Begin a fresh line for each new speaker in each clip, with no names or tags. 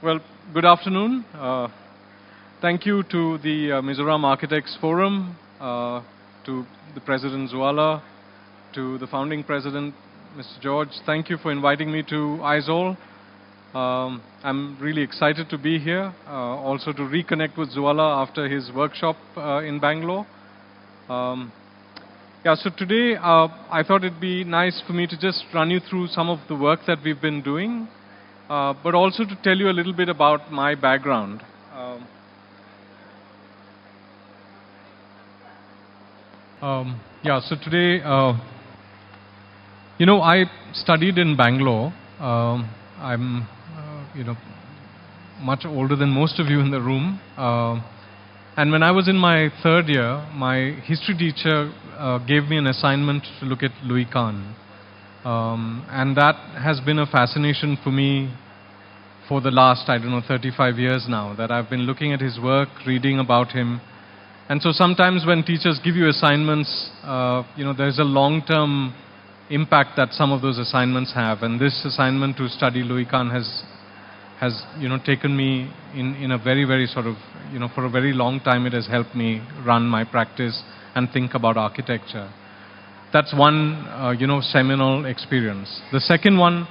Well, good afternoon. Thank you to the Mizoram Architects Forum, to the President Zuala, to the founding president, Mr. George. Thank you for inviting me to Aizawl. I'm really excited to be here, also to reconnect with Zuala after his workshop in Bangalore. So today I thought it'd be nice for me to just run you through some of the work that we've been doing, but also to tell you a little bit about my background. So today, I studied in Bangalore. I'm, much older than most of you in the room. And when I was in my third year, my history teacher gave me an assignment to look at Louis Kahn. And that has been a fascination for me for the last, 35 years now, that I've been looking at his work, reading about him. And so sometimes when teachers give you assignments, there's a long-term impact that some of those assignments have. And this assignment to study Louis Kahn has taken me in a very, very sort of, for a very long time it has helped me run my practice and think about architecture. That's one, seminal experience. The second one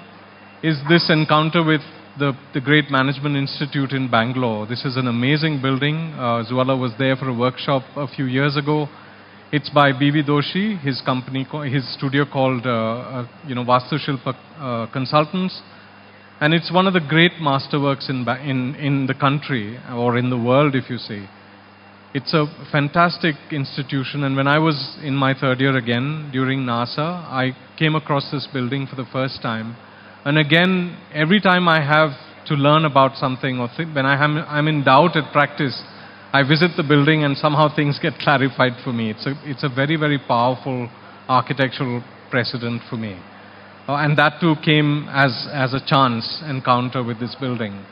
is this encounter with the Great Management Institute in Bangalore. This is an amazing building. Zuala was there for a workshop a few years ago. It's by B.V. Doshi, his company, his studio called, Vastu Shilpa Consultants. And it's one of the great masterworks in the country, or in the world, if you say. It's a fantastic institution, and when I was in my third year again, during NASA, I came across this building for the first time. And again, every time I have to learn about something, or when I'm in doubt at practice, I visit the building and somehow things get clarified for me. It's a very, very powerful architectural precedent for me. And that too came as a chance encounter with this building.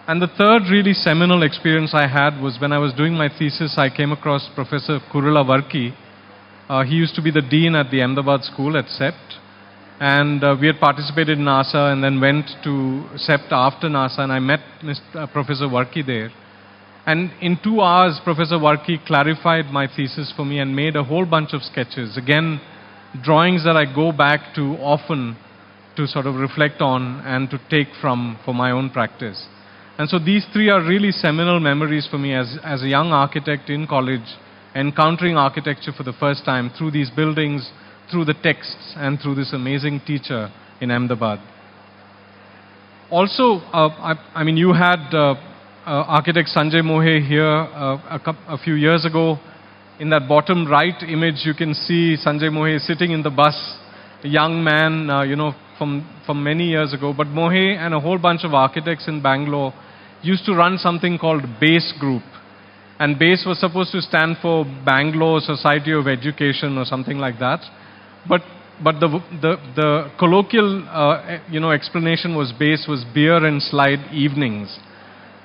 And the third really seminal experience I had was when I was doing my thesis, I came across Professor Kurula Varki. He used to be the dean at the Ahmedabad school at CEPT. And we had participated in NASA and then went to CEPT after NASA, and I met Professor Varki there. And in 2 hours, Professor Varki clarified my thesis for me and made a whole bunch of sketches. Again, drawings that I go back to often to sort of reflect on and to take for my own practice. And so these three are really seminal memories for me as a young architect in college, encountering architecture for the first time through these buildings, through the texts, and through this amazing teacher in Ahmedabad. Also, you had architect Sanjay Mohe here a few years ago. In that bottom right image, you can see Sanjay Mohe sitting in the bus, a young man, from many years ago. But Mohe and a whole bunch of architects in Bangalore used to run something called BASE Group. And BASE was supposed to stand for Bangalore Society of Education or something like that. But the colloquial, explanation was BASE was beer and slide evenings.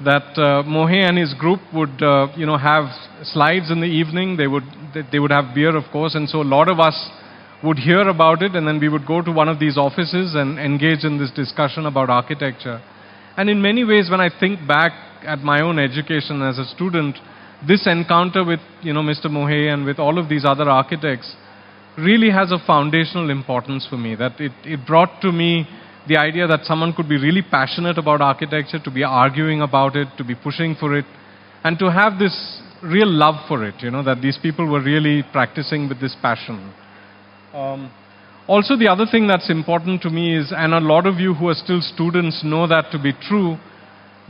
That Mohe and his group would, have slides in the evening. They would have beer, of course, and so a lot of us would hear about it, and then we would go to one of these offices and engage in this discussion about architecture. And in many ways, when I think back at my own education as a student, this encounter with, Mr. Mohe and with all of these other architects really has a foundational importance for me. That it brought to me the idea that someone could be really passionate about architecture, to be arguing about it, to be pushing for it, and to have this real love for it, that these people were really practicing with this passion. Also, the other thing that's important to me is, and a lot of you who are still students know that to be true,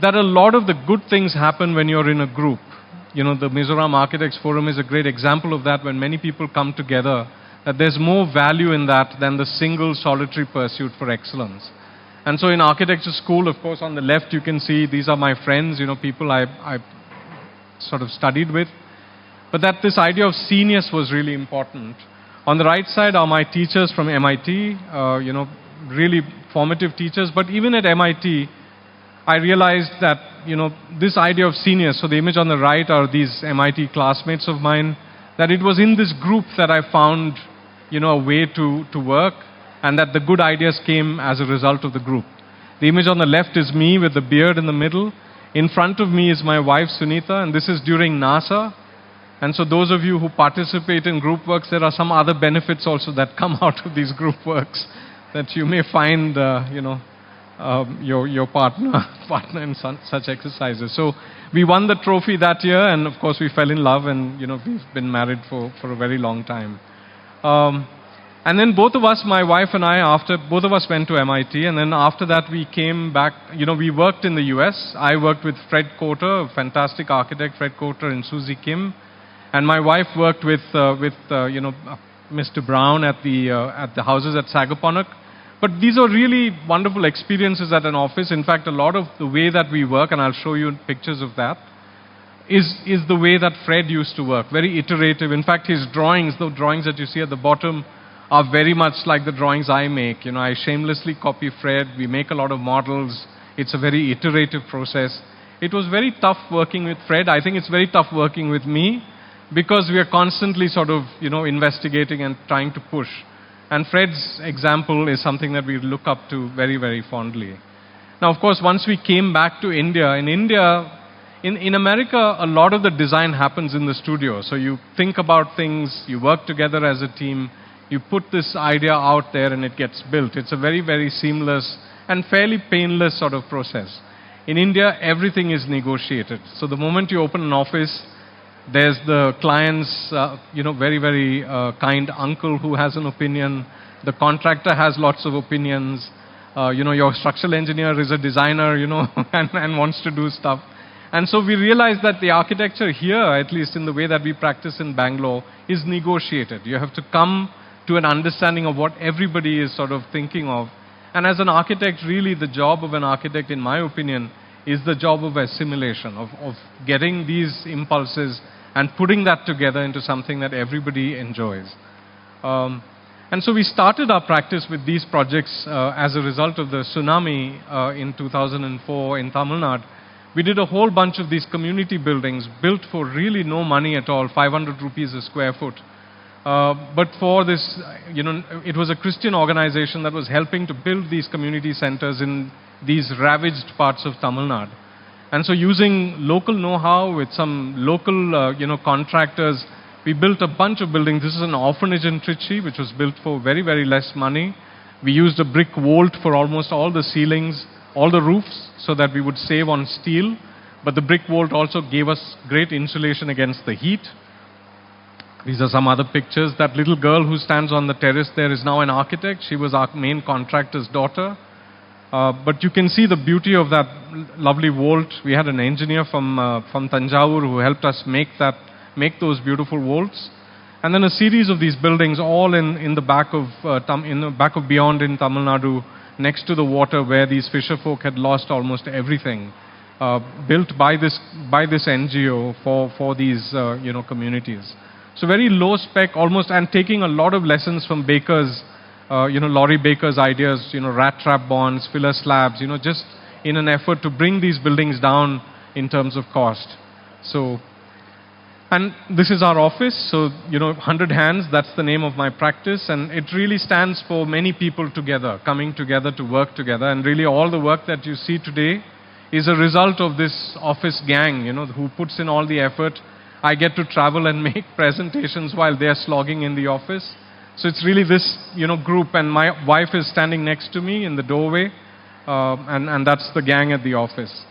that a lot of the good things happen when you're in a group. The Mizoram Architects Forum is a great example of that, when many people come together, that there's more value in that than the single solitary pursuit for excellence. And so in architecture school, of course, on the left you can see these are my friends, people I sort of studied with. But that this idea of seniors was really important. On the right side are my teachers from MIT, really formative teachers. But even at MIT, I realized that, this idea of seniors, so the image on the right are these MIT classmates of mine, that it was in this group that I found, a way to work, and that the good ideas came as a result of the group. The image on the left is me with the beard in the middle. In front of me is my wife Sunita, and this is during NASA. And so those of you who participate in group works, there are some other benefits also that come out of these group works that you may find, your partner in such exercises. So we won the trophy that year, and of course we fell in love, and we've been married for a very long time. And then both of us, my wife and I, both of us went to MIT, and then after that we came back. We worked in the US. I worked with Fred Coulter, a fantastic architect, Fred Coulter and Susie Kim. And my wife worked with Mr. Brown at the houses at Sagaponack. But these are really wonderful experiences at an office. In fact, a lot of the way that we work, and I'll show you pictures of that, is the way that Fred used to work, very iterative. In fact, his drawings, the drawings that you see at the bottom, are very much like the drawings I make. I shamelessly copy Fred. We make a lot of models. It's a very iterative process. It was very tough working with Fred. I think it's very tough working with me because we are constantly sort of, investigating and trying to push. And Fred's example is something that we look up to very, very fondly. Now, of course, once we came back to India, in America, a lot of the design happens in the studio. So you think about things, you work together as a team, you put this idea out there and it gets built. It's a very, very seamless and fairly painless sort of process. In India, everything is negotiated. So the moment you open an office, there's the client's, very, very kind uncle who has an opinion. The contractor has lots of opinions. Your structural engineer is a designer, and wants to do stuff. And so we realized that the architecture here, at least in the way that we practice in Bangalore, is negotiated. You have to come to an understanding of what everybody is sort of thinking of. And as an architect, really the job of an architect, in my opinion, is the job of assimilation, of getting these impulses and putting that together into something that everybody enjoys. And so we started our practice with these projects as a result of the tsunami in 2004 in Tamil Nadu. We did a whole bunch of these community buildings built for really no money at all, 500 rupees a square foot. But for this, it was a Christian organization that was helping to build these community centers in these ravaged parts of Tamil Nadu. And so using local know-how with some local, contractors, we built a bunch of buildings. This is an orphanage in Trichy, which was built for very, very less money. We used a brick vault for almost all the ceilings, all the roofs, so that we would save on steel. But the brick vault also gave us great insulation against the heat. These are some other pictures. That little girl who stands on the terrace there is now an architect. She was our main contractor's daughter. But you can see the beauty of that lovely vault. We had an engineer from Tanjavur who helped us make those beautiful vaults. And then a series of these buildings, all in the back of Beyond in Tamil Nadu, next to the water where these fisher folk had lost almost everything, built by this NGO for these communities. So very low spec, almost, and taking a lot of lessons from bakers. Laurie Baker's ideas, rat trap bonds, filler slabs, just in an effort to bring these buildings down in terms of cost. So, and this is our office. So, 100 Hands, that's the name of my practice. And it really stands for many people together, coming together to work together. And really all the work that you see today is a result of this office gang, who puts in all the effort. I get to travel and make presentations while they're slogging in the office. So it's really this, group, and my wife is standing next to me in the doorway, and that's the gang at the office.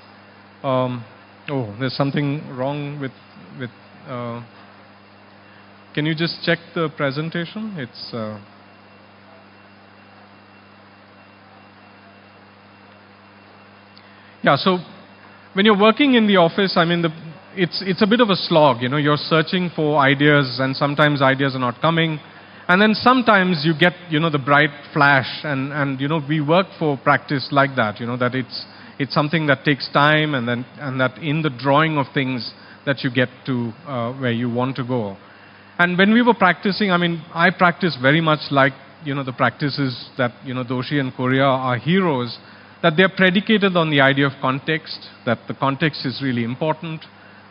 There's something wrong with. Can you just check the presentation? It's. Yeah. So when you're working in the office, it's a bit of a slog. You're searching for ideas, and sometimes ideas are not coming. And then sometimes you get, the bright flash, and we work for practice like that, that it's something that takes time, and that in the drawing of things that you get to where you want to go. And when we were practicing, I practice very much like, the practices that, Doshi and Korea are heroes, that they're predicated on the idea of context, that the context is really important.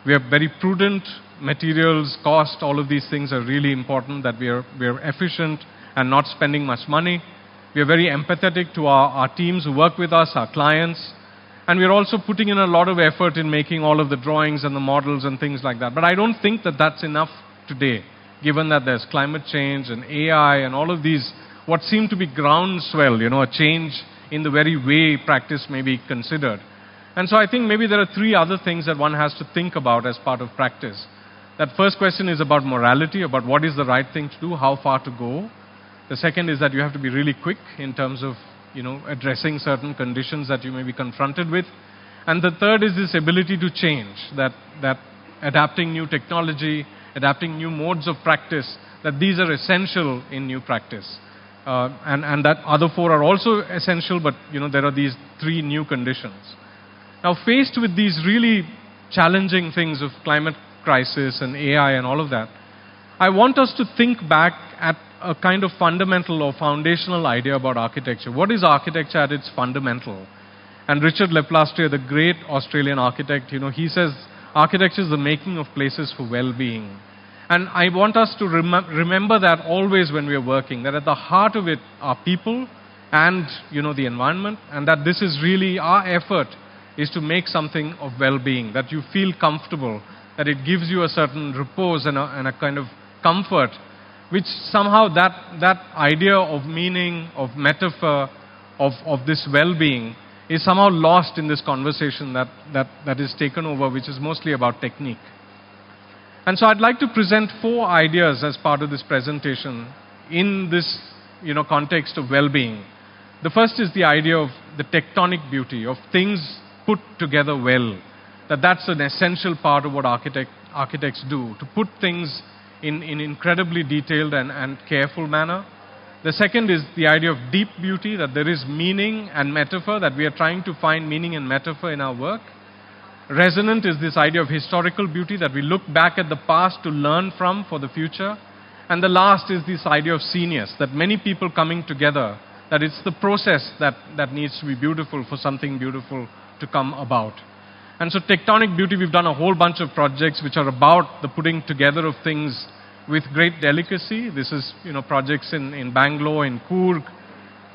We are very prudent. Materials, cost, all of these things are really important, that we are efficient and not spending much money. We are very empathetic to our teams who work with us, our clients. And we're also putting in a lot of effort in making all of the drawings and the models and things like that. But I don't think that that's enough today, given that there's climate change and AI and all of these, what seem to be groundswell, a change in the very way practice may be considered. And so I think maybe there are three other things that one has to think about as part of practice. That first question is about morality, about what is the right thing to do, how far to go. The second is that you have to be really quick in terms of, addressing certain conditions that you may be confronted with. And the third is this ability to change, that adapting new technology, adapting new modes of practice, that these are essential in new practice. And that other four are also essential, but, there are these three new conditions. Now, faced with these really challenging things of climate crisis and AI and all of that, I want us to think back at a kind of fundamental or foundational idea about architecture. What is architecture at its fundamental? And Richard Leplastrier, the great Australian architect, he says, architecture is the making of places for well-being. And I want us to remember that always when we are working, that at the heart of it are people and, the environment, and that this is really our effort is to make something of well-being, that you feel comfortable, that it gives you a certain repose and a kind of comfort, which somehow that idea of meaning, of metaphor, of this well-being is somehow lost in this conversation that is taken over, which is mostly about technique. And so I'd like to present 4 ideas as part of this presentation in this context of well-being. The first is the idea of the tectonic beauty, of things put together well, that's an essential part of what architects do, to put things in incredibly detailed and careful manner. The second is the idea of deep beauty, that there is meaning and metaphor, that we are trying to find meaning and metaphor in our work. Resonant is this idea of historical beauty, that we look back at the past to learn from for the future. And the last is this idea of scenius, that many people coming together, that it's the process that needs to be beautiful for something beautiful to come about. And so tectonic beauty, we've done a whole bunch of projects which are about the putting together of things with great delicacy. This is, projects in Bangalore, in Coorg.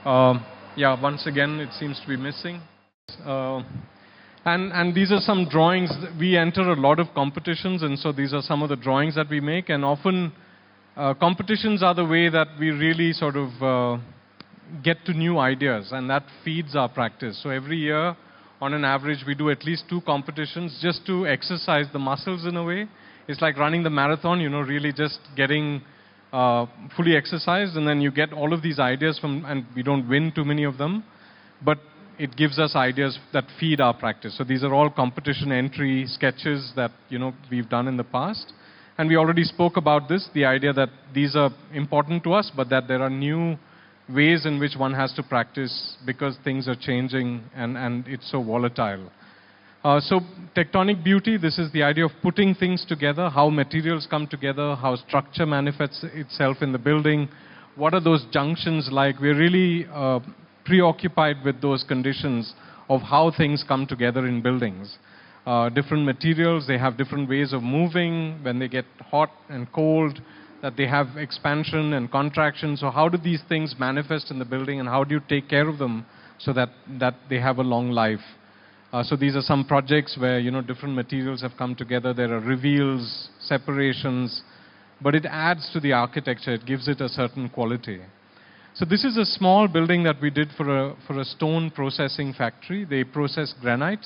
Once again, it seems to be missing. And these are some drawings. We enter a lot of competitions, and so these are some of the drawings that we make. And often, competitions are the way that we really sort of get to new ideas, and that feeds our practice. So every year, on an average, we do at least 2 competitions just to exercise the muscles in a way. It's like running the marathon, really just getting fully exercised, and then you get all of these ideas from, and we don't win too many of them, but it gives us ideas that feed our practice. So these are all competition entry sketches that, we've done in the past. And we already spoke about this, the idea that these are important to us, but that there are new ways in which one has to practice because things are changing and it's so volatile. So tectonic beauty, this is the idea of putting things together, how materials come together, how structure manifests itself in the building. What are those junctions like? We're really preoccupied with those conditions of how things come together in buildings. Different materials, they have different ways of moving when they get hot and cold, that they have expansion and contraction. So how do these things manifest in the building, and how do you take care of them so that they have a long life? So these are some projects where, different materials have come together. There are reveals, separations, but it adds to the architecture. It gives it a certain quality. So this is a small building that we did for a stone processing factory. They process granite.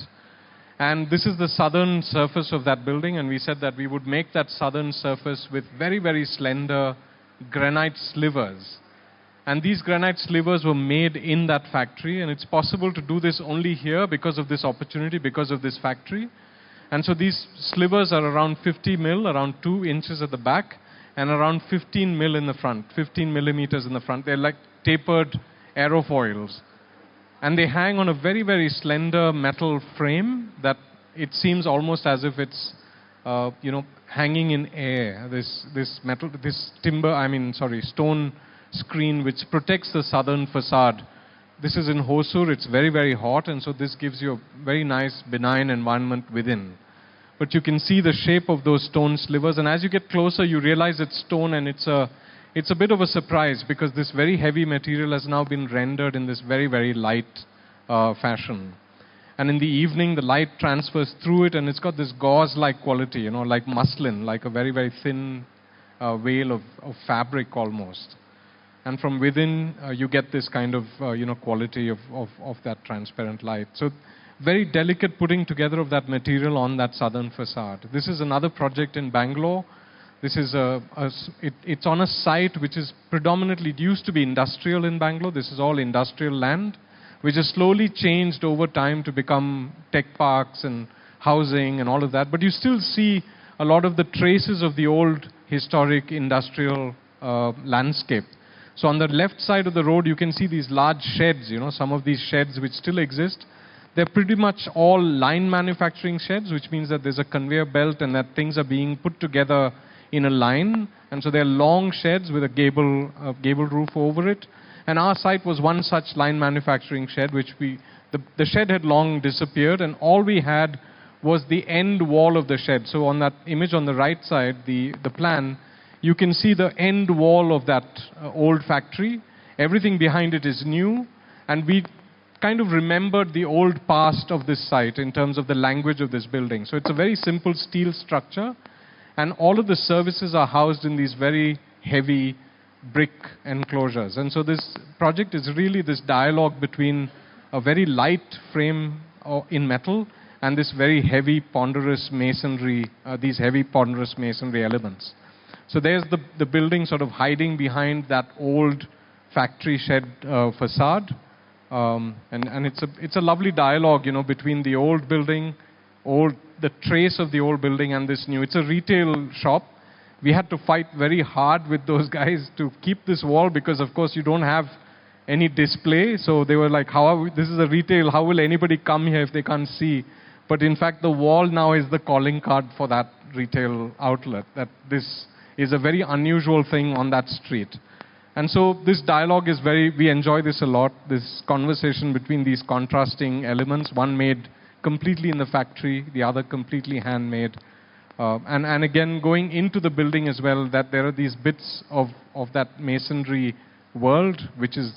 And this is the southern surface of that building, and we said that we would make that southern surface with very, very slender granite slivers. And these granite slivers were made in that factory, and it's possible to do this only here because of this opportunity, because of this factory. And so these slivers are around 50 mil, around 2 inches at the back, and around 15 mil in the front, 15 millimeters in the front. They're like tapered aerofoils. And they hang on a very, very slender metal frame that it seems almost as if it's, hanging in air. This stone screen which protects the southern facade. This is in Hosur. It's very, very hot, and so this gives you a very nice, benign environment within. But you can see the shape of those stone slivers, and as you get closer, you realize it's stone, and it's it's a bit of a surprise because this very heavy material has now been rendered in this very, very light fashion. And in the evening, the light transfers through it, and it's got this gauze-like quality, you know, like muslin, like a very, very thin veil of fabric almost. And from within, you get this kind of, quality of that transparent light. So very delicate putting together of that material on that southern facade. This is another project in Bangalore. This is it's on a site which is predominantly, it used to be industrial in Bangalore. This is all industrial land, which has slowly changed over time to become tech parks and housing and all of that. But you still see a lot of the traces of the old historic industrial landscape. So on the left side of the road, you can see these large sheds, you know, some of these sheds which still exist. They're pretty much all line manufacturing sheds, which means that there's a conveyor belt and that things are being put together in a line. And so they're long sheds with a gable roof over it. And our site was one such line manufacturing shed, which the shed had long disappeared, and all we had was the end wall of the shed. So on that image on the right side, the plan, you can see the end wall of that old factory. Everything behind it is new, and we kind of remembered the old past of this site in terms of the language of this building. So it's a very simple steel structure, and all of the services are housed in these very heavy brick enclosures. And so this project is really this dialogue between a very light frame in metal and this very heavy ponderous masonry, these heavy ponderous masonry elements. So there's the building sort of hiding behind that old factory shed facade. And it's a lovely dialogue, you know, between the old building, the trace of the old building and this new. It's a retail shop. We had to fight very hard with those guys to keep this wall because, of course, you don't have any display. So they were like, this is a retail, how will anybody come here if they can't see? But in fact, the wall now is the calling card for that retail outlet, that this is a very unusual thing on that street. And so this dialogue is we enjoy this a lot, this conversation between these contrasting elements, one made completely in the factory, the other completely handmade. And again, going into the building as well, that there are these bits of that masonry world, which is,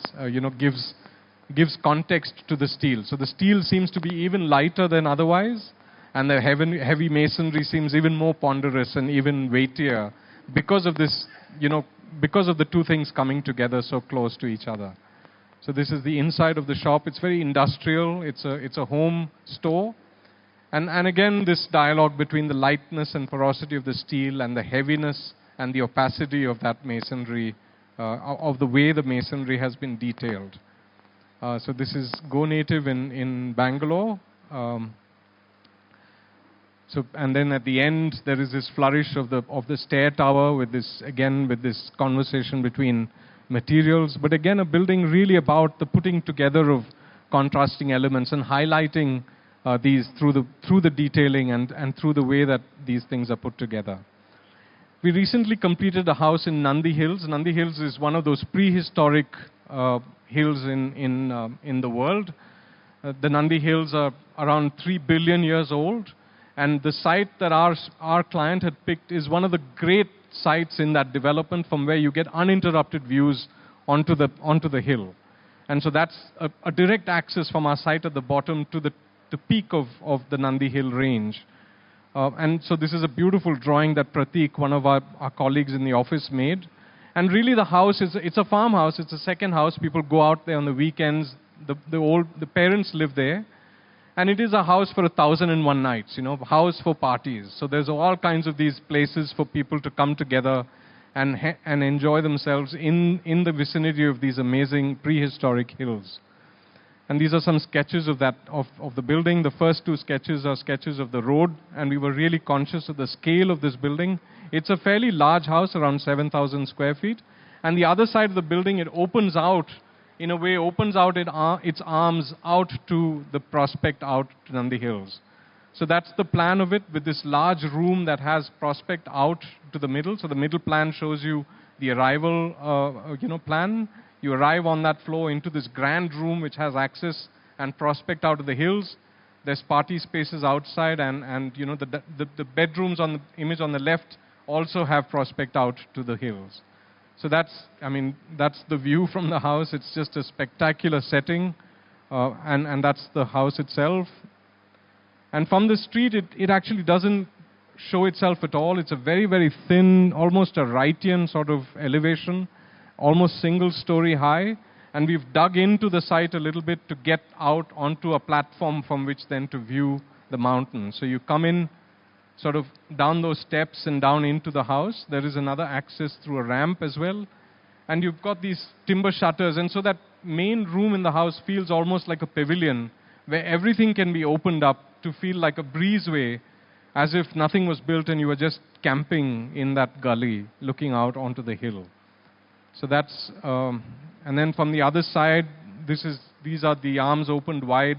gives context to the steel. So the steel seems to be even lighter than otherwise, and the heavy masonry seems even more ponderous and even weightier because of this, because of the two things coming together so close to each other. So this is the inside of the shop. It's very industrial. It's a home store. And again, this dialogue between the lightness and porosity of the steel and the heaviness and the opacity of that masonry, of the way the masonry has been detailed. So this is Go Native in Bangalore. And then at the end, there is this flourish of the stair tower with this conversation between materials. But again, a building really about the putting together of contrasting elements and highlighting these through the detailing and through the way that these things are put together. We recently completed a house in Nandi Hills. Nandi Hills is one of those prehistoric hills in the world. The Nandi Hills are around 3 billion years old, and the site that our client had picked is one of the great sites in that development from where you get uninterrupted views onto the hill. And so that's a direct access from our site at the bottom to the peak of the Nandi Hill range. And so this is a beautiful drawing that Pratik, one of our colleagues in the office, made. And really the house it's a farmhouse, it's a second house. People go out there on the weekends. The parents live there. And it is a house for 1,001 nights, house for parties. So there's all kinds of these places for people to come together and enjoy themselves in the vicinity of these amazing prehistoric hills. And these are some sketches of the building. The first two sketches are sketches of the road, and we were really conscious of the scale of this building. It's a fairly large house, around 7,000 square feet. And the other side of the building, it opens out, in a way, its arms out to the prospect out to Nandi Hills. So that's the plan of it, with this large room that has prospect out to the middle. So the middle plan shows you the arrival plan. You arrive on that floor into this grand room which has access and prospect out of the hills. There's party spaces outside, and the bedrooms on the image on the left also have prospect out to the hills. So that's the view from the house. It's just a spectacular setting, and that's the house itself. And from the street, it actually doesn't show itself at all. It's a very, very thin, almost a Wrightian sort of elevation, almost single-story high. And we've dug into the site a little bit to get out onto a platform from which then to view the mountain. So you come in sort of down those steps and down into the house. There is another access through a ramp as well. And you've got these timber shutters. And so that main room in the house feels almost like a pavilion where everything can be opened up to feel like a breezeway, as if nothing was built and you were just camping in that gully looking out onto the hill. So that's, and then from the other side, these are the arms opened wide,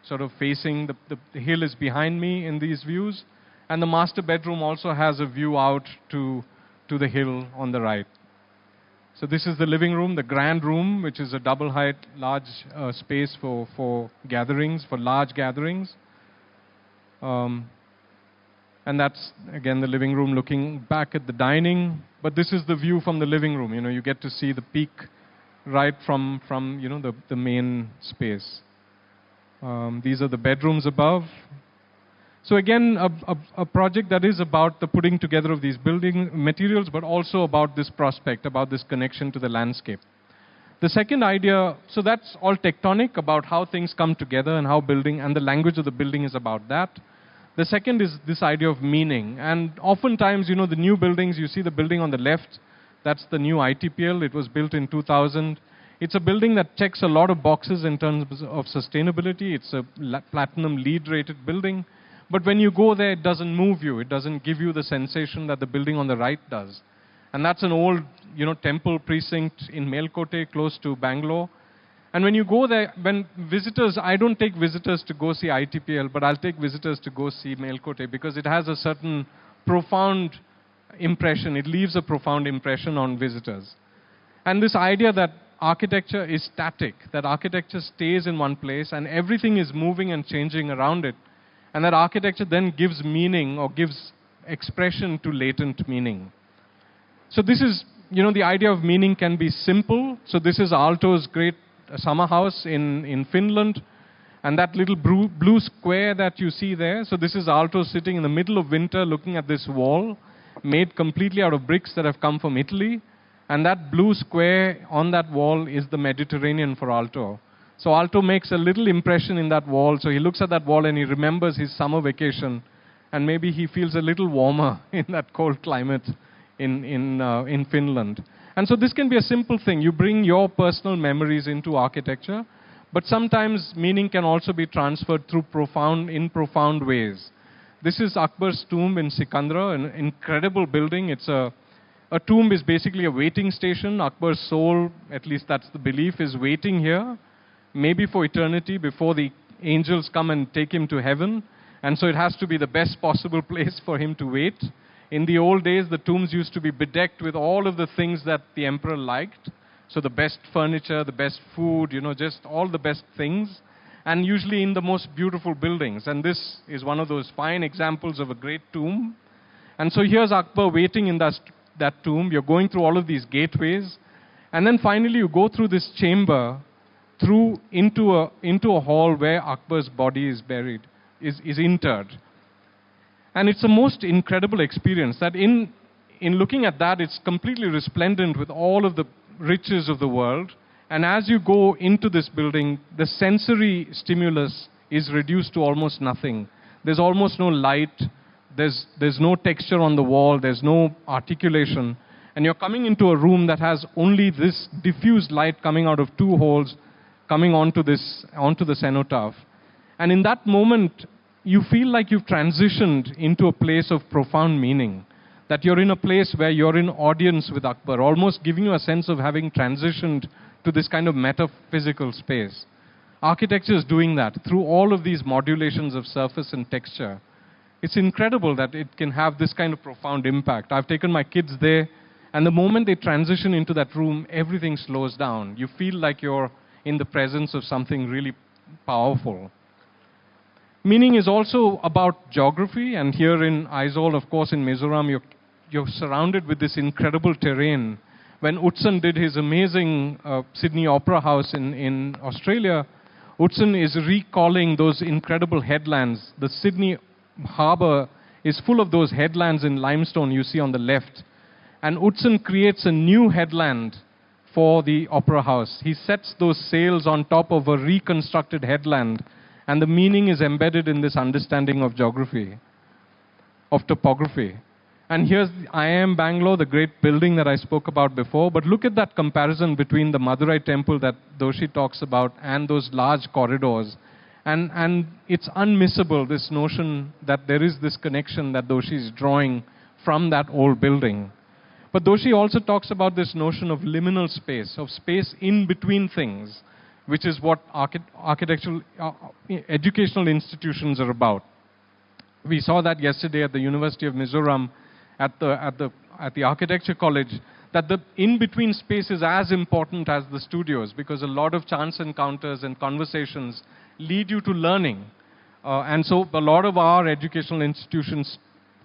sort of facing, the hill is behind me in these views. And the master bedroom also has a view out to the hill on the right. So this is the living room, the grand room, which is a double height, large space for gatherings, for large gatherings. And that's, again, the living room looking back at the dining. But this is the view from the living room. You know, you get to see the peak right from you know, the main space. These are the bedrooms above. So again, a project that is about the putting together of these building materials, but also about this prospect, about this connection to the landscape. The second idea, so that's all tectonic, about how things come together and how building, and the language of the building is about that. The second is this idea of meaning. And oftentimes, you know, the new buildings, you see the building on the left, that's the new ITPL. It was built in 2000. It's a building that checks a lot of boxes in terms of sustainability. It's a platinum LEED rated building. But when you go there, it doesn't move you. It doesn't give you the sensation that the building on the right does. And that's an old, you know, temple precinct in Melkote, close to Bangalore. And when you go there, when visitors, I don't take visitors to go see ITPL, but I'll take visitors to go see Melkote because it has a certain profound impression. It leaves a profound impression on visitors. And this idea that architecture is static, that architecture stays in one place and everything is moving and changing around it. And that architecture then gives meaning or gives expression to latent meaning. So this is, you know, the idea of meaning can be simple. So this is Aalto's great summer house in Finland. And that little blue square that you see there, so this is Aalto sitting in the middle of winter looking at this wall made completely out of bricks that have come from Italy. And that blue square on that wall is the Mediterranean for Aalto. So Aalto makes a little impression in that wall. So he looks at that wall and he remembers his summer vacation. And maybe he feels a little warmer in that cold climate in Finland. And so this can be a simple thing. You bring your personal memories into architecture. But sometimes meaning can also be transferred through profound ways. This is Akbar's tomb in Sikandra, an incredible building. It's a tomb is basically a waiting station. Akbar's soul, at least that's the belief, is waiting here, maybe for eternity, before the angels come and take him to heaven. And so it has to be the best possible place for him to wait. In the old days, the tombs used to be bedecked with all of the things that the emperor liked. So the best furniture, the best food, you know, just all the best things. And usually in the most beautiful buildings. And this is one of those fine examples of a great tomb. And so here's Akbar waiting in that tomb. You're going through all of these gateways. And then finally you go through this chamber into a hall where Akbar's body is buried, is interred. And it's a most incredible experience that in looking at that, it's completely resplendent with all of the riches of the world. And as you go into this building, the sensory stimulus is reduced to almost nothing. There's almost no light. There's no texture on the wall. There's no articulation. And you're coming into a room that has only this diffused light coming out of two holes coming onto the cenotaph. And in that moment, you feel like you've transitioned into a place of profound meaning. That you're in a place where you're in audience with Akbar, almost giving you a sense of having transitioned to this kind of metaphysical space. Architecture is doing that through all of these modulations of surface and texture. It's incredible that it can have this kind of profound impact. I've taken my kids there, and the moment they transition into that room, everything slows down. You feel like you're in the presence of something really powerful. Meaning is also about geography, and here in Aizawl, of course, in Mizoram, you're surrounded with this incredible terrain when Utsan did his amazing Sydney Opera House in Australia, Utsan is recalling those incredible headlands. The Sydney harbour is full of those headlands in limestone you see on the left. And Utsan creates a new headland for the Opera House. He sets those sails on top of a reconstructed headland, and the meaning is embedded in this understanding of geography, of topography. And here's IIM Bangalore, the great building that I spoke about before. But look at that comparison between the Madurai temple that Doshi talks about and those large corridors. And it's unmissable, this notion that there is this connection that Doshi is drawing from that old building. But Doshi also talks about this notion of liminal space, of space in between things, which is what architectural, educational institutions are about. We saw that yesterday at the University of Mizoram, at the Architecture College, that the in-between space is as important as the studios, because a lot of chance encounters and conversations lead you to learning. And so a lot of our educational institutions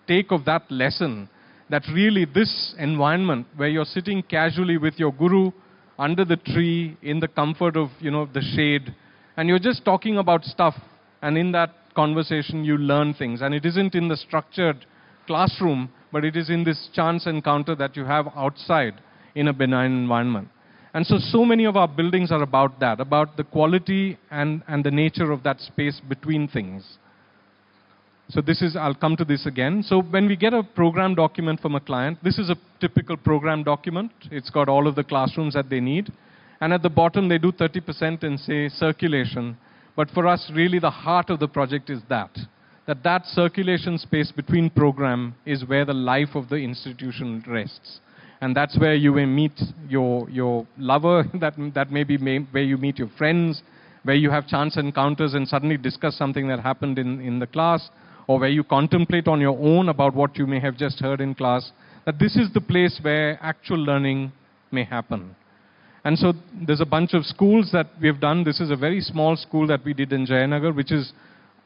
take of that lesson, that really this environment where you're sitting casually with your guru under the tree in the comfort of, the shade, and you're just talking about stuff, and in that conversation you learn things. And it isn't in the structured classroom, but it is in this chance encounter that you have outside in a benign environment. And so many of our buildings are about that, about the quality and the nature of that space between things. So this is, I'll come to this again. So when we get a program document from a client, this is a typical program document. It's got all of the classrooms that they need. And at the bottom, they do 30% and say circulation. But for us, really the heart of the project is that circulation space between program is where the life of the institution rests. And that's where you may meet your lover, that may be where you meet your friends, where you have chance encounters and suddenly discuss something that happened in the class, or where you contemplate on your own about what you may have just heard in class, that this is the place where actual learning may happen. And so there's a bunch of schools that we have done. This is a very small school that we did in Jayanagar, which is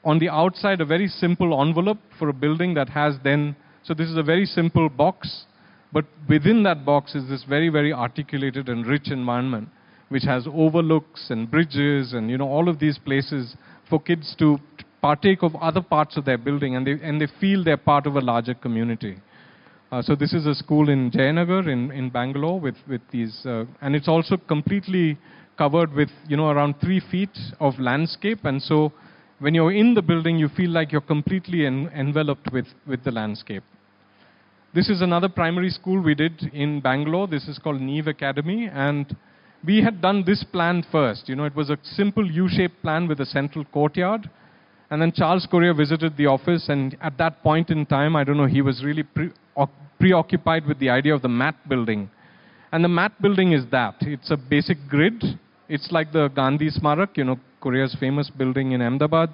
on the outside a very simple envelope for a building that has then, so this is a very simple box, but within that box is this very, very articulated and rich environment, which has overlooks and bridges and all of these places for kids to partake of other parts of their building, and they feel they're part of a larger community. So this is a school in Jayanagar in Bangalore with these, and it's also completely covered with around 3 feet of landscape, and so when you're in the building, you feel like you're completely enveloped with the landscape. This is another primary school we did in Bangalore. This is called Neve Academy, and we had done this plan first. It was a simple U-shaped plan with a central courtyard. And then Charles Correa visited the office, and at that point in time, I don't know, he was really preoccupied with the idea of the mat building. And the mat building is that. It's a basic grid. It's like the Gandhi Smarak, Korea's famous building in Ahmedabad,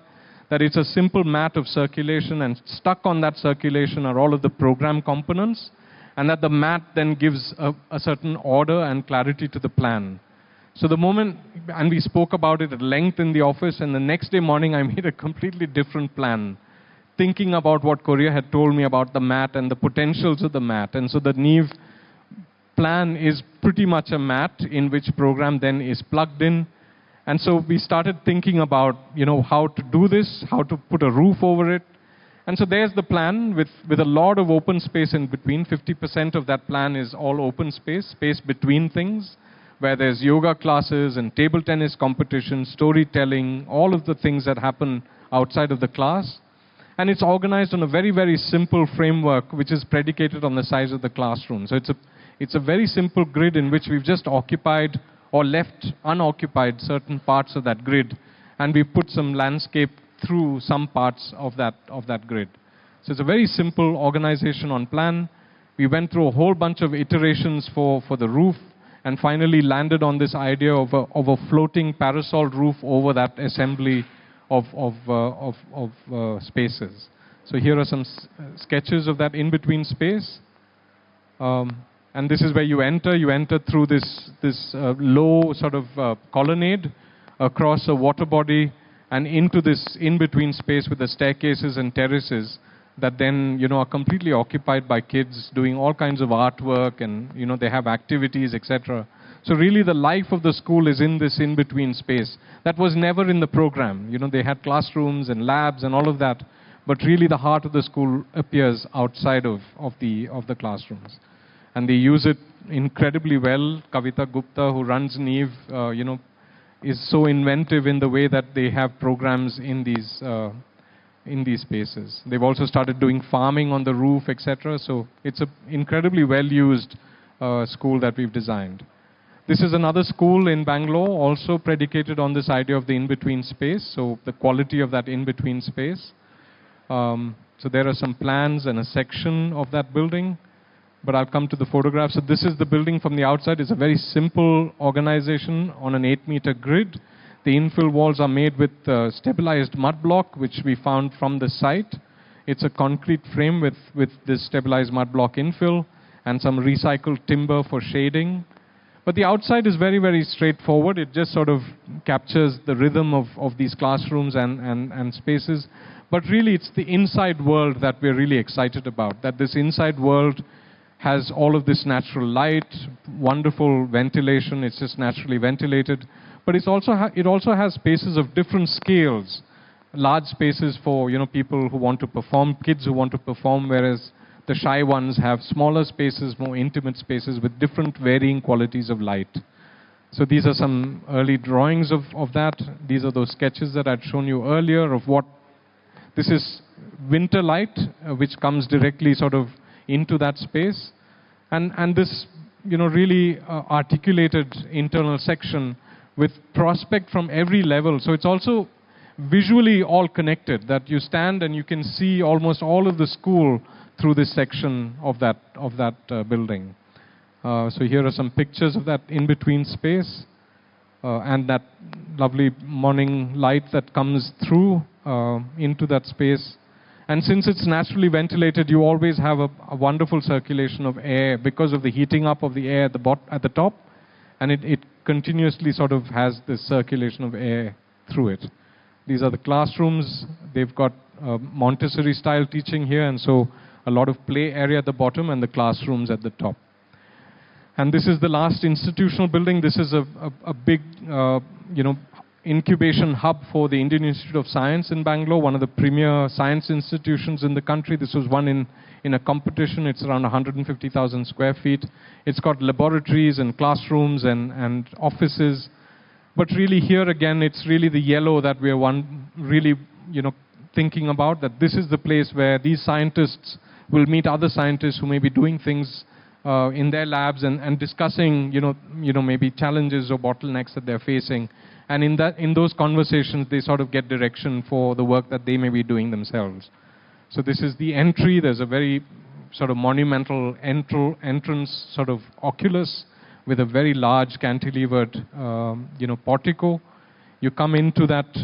that it's a simple mat of circulation, and stuck on that circulation are all of the program components, and that the mat then gives a certain order and clarity to the plan. So the moment, and we spoke about it at length in the office, and the next day morning I made a completely different plan, thinking about what Korea had told me about the mat and the potentials of the mat. And so the Neve plan is pretty much a mat in which program then is plugged in. And so we started thinking about, how to do this, how to put a roof over it. And so there's the plan with a lot of open space in between. 50% of that plan is all open space between things, where there's yoga classes and table tennis competitions, storytelling, all of the things that happen outside of the class. And it's organized on a very, very simple framework, which is predicated on the size of the classroom. So it's a very simple grid in which we've just occupied or left unoccupied certain parts of that grid, and we put some landscape through some parts of that grid. So it's a very simple organization on plan. We went through a whole bunch of iterations for the roof, and finally landed on this idea of a floating parasol roof over that assembly of spaces. So here are some sketches of that in-between space. And this is where you enter through this low sort of colonnade across a water body and into this in-between space with the staircases and terraces that then, are completely occupied by kids doing all kinds of artwork, and, they have activities, etc. So really the life of the school is in this in-between space. That was never in the program. They had classrooms and labs and all of that, but really the heart of the school appears outside of the classrooms. And they use it incredibly well. Kavita Gupta, who runs Neve, is so inventive in the way that they have programs in these spaces. They've also started doing farming on the roof, etc. So it's an incredibly well-used school that we've designed. This is another school in Bangalore, also predicated on this idea of the in-between space, so the quality of that in-between space. So there are some plans and a section of that building, but I'll come to the photograph. So this is the building from the outside. It's a very simple organization on an 8-meter grid. The infill walls are made with stabilized mud block, which we found from the site. It's a concrete frame with this stabilized mud block infill and some recycled timber for shading. But the outside is very, very straightforward. It just sort of captures the rhythm of these classrooms and spaces. But really, it's the inside world that we're really excited about, that this inside world has all of this natural light, wonderful ventilation. It's just naturally ventilated. But it also has spaces of different scales, large spaces for people who want to perform, kids who want to perform, whereas the shy ones have smaller spaces, more intimate spaces with different varying qualities of light. So these are some early drawings of that. These are those sketches that I'd shown you earlier of what this is. Winter light, which comes directly sort of into that space, and this really articulated internal section with prospect from every level. So it's also visually all connected, that you stand and you can see almost all of the school through this section of that building. So here are some pictures of that in-between space and that lovely morning light that comes through into that space. And since it's naturally ventilated, you always have a wonderful circulation of air because of the heating up of the air at the top, and it continuously sort of has this circulation of air through it. These are the classrooms. They've got Montessori style teaching here, and so a lot of play area at the bottom and the classrooms at the top. And this is the last institutional building. This is a big incubation hub for the Indian Institute of Science in Bangalore, one of the premier science institutions in the country. This was won in a competition. It's around 150,000 square feet. It's got laboratories and classrooms and offices. But really here again, it's really the yellow that we're really thinking about, that this is the place where these scientists will meet other scientists who may be doing things in their labs and discussing maybe challenges or bottlenecks that they're facing. And in those conversations, they sort of get direction for the work that they may be doing themselves. So this is the entry. There's a very sort of monumental entrance sort of oculus with a very large cantilevered portico. You come into that,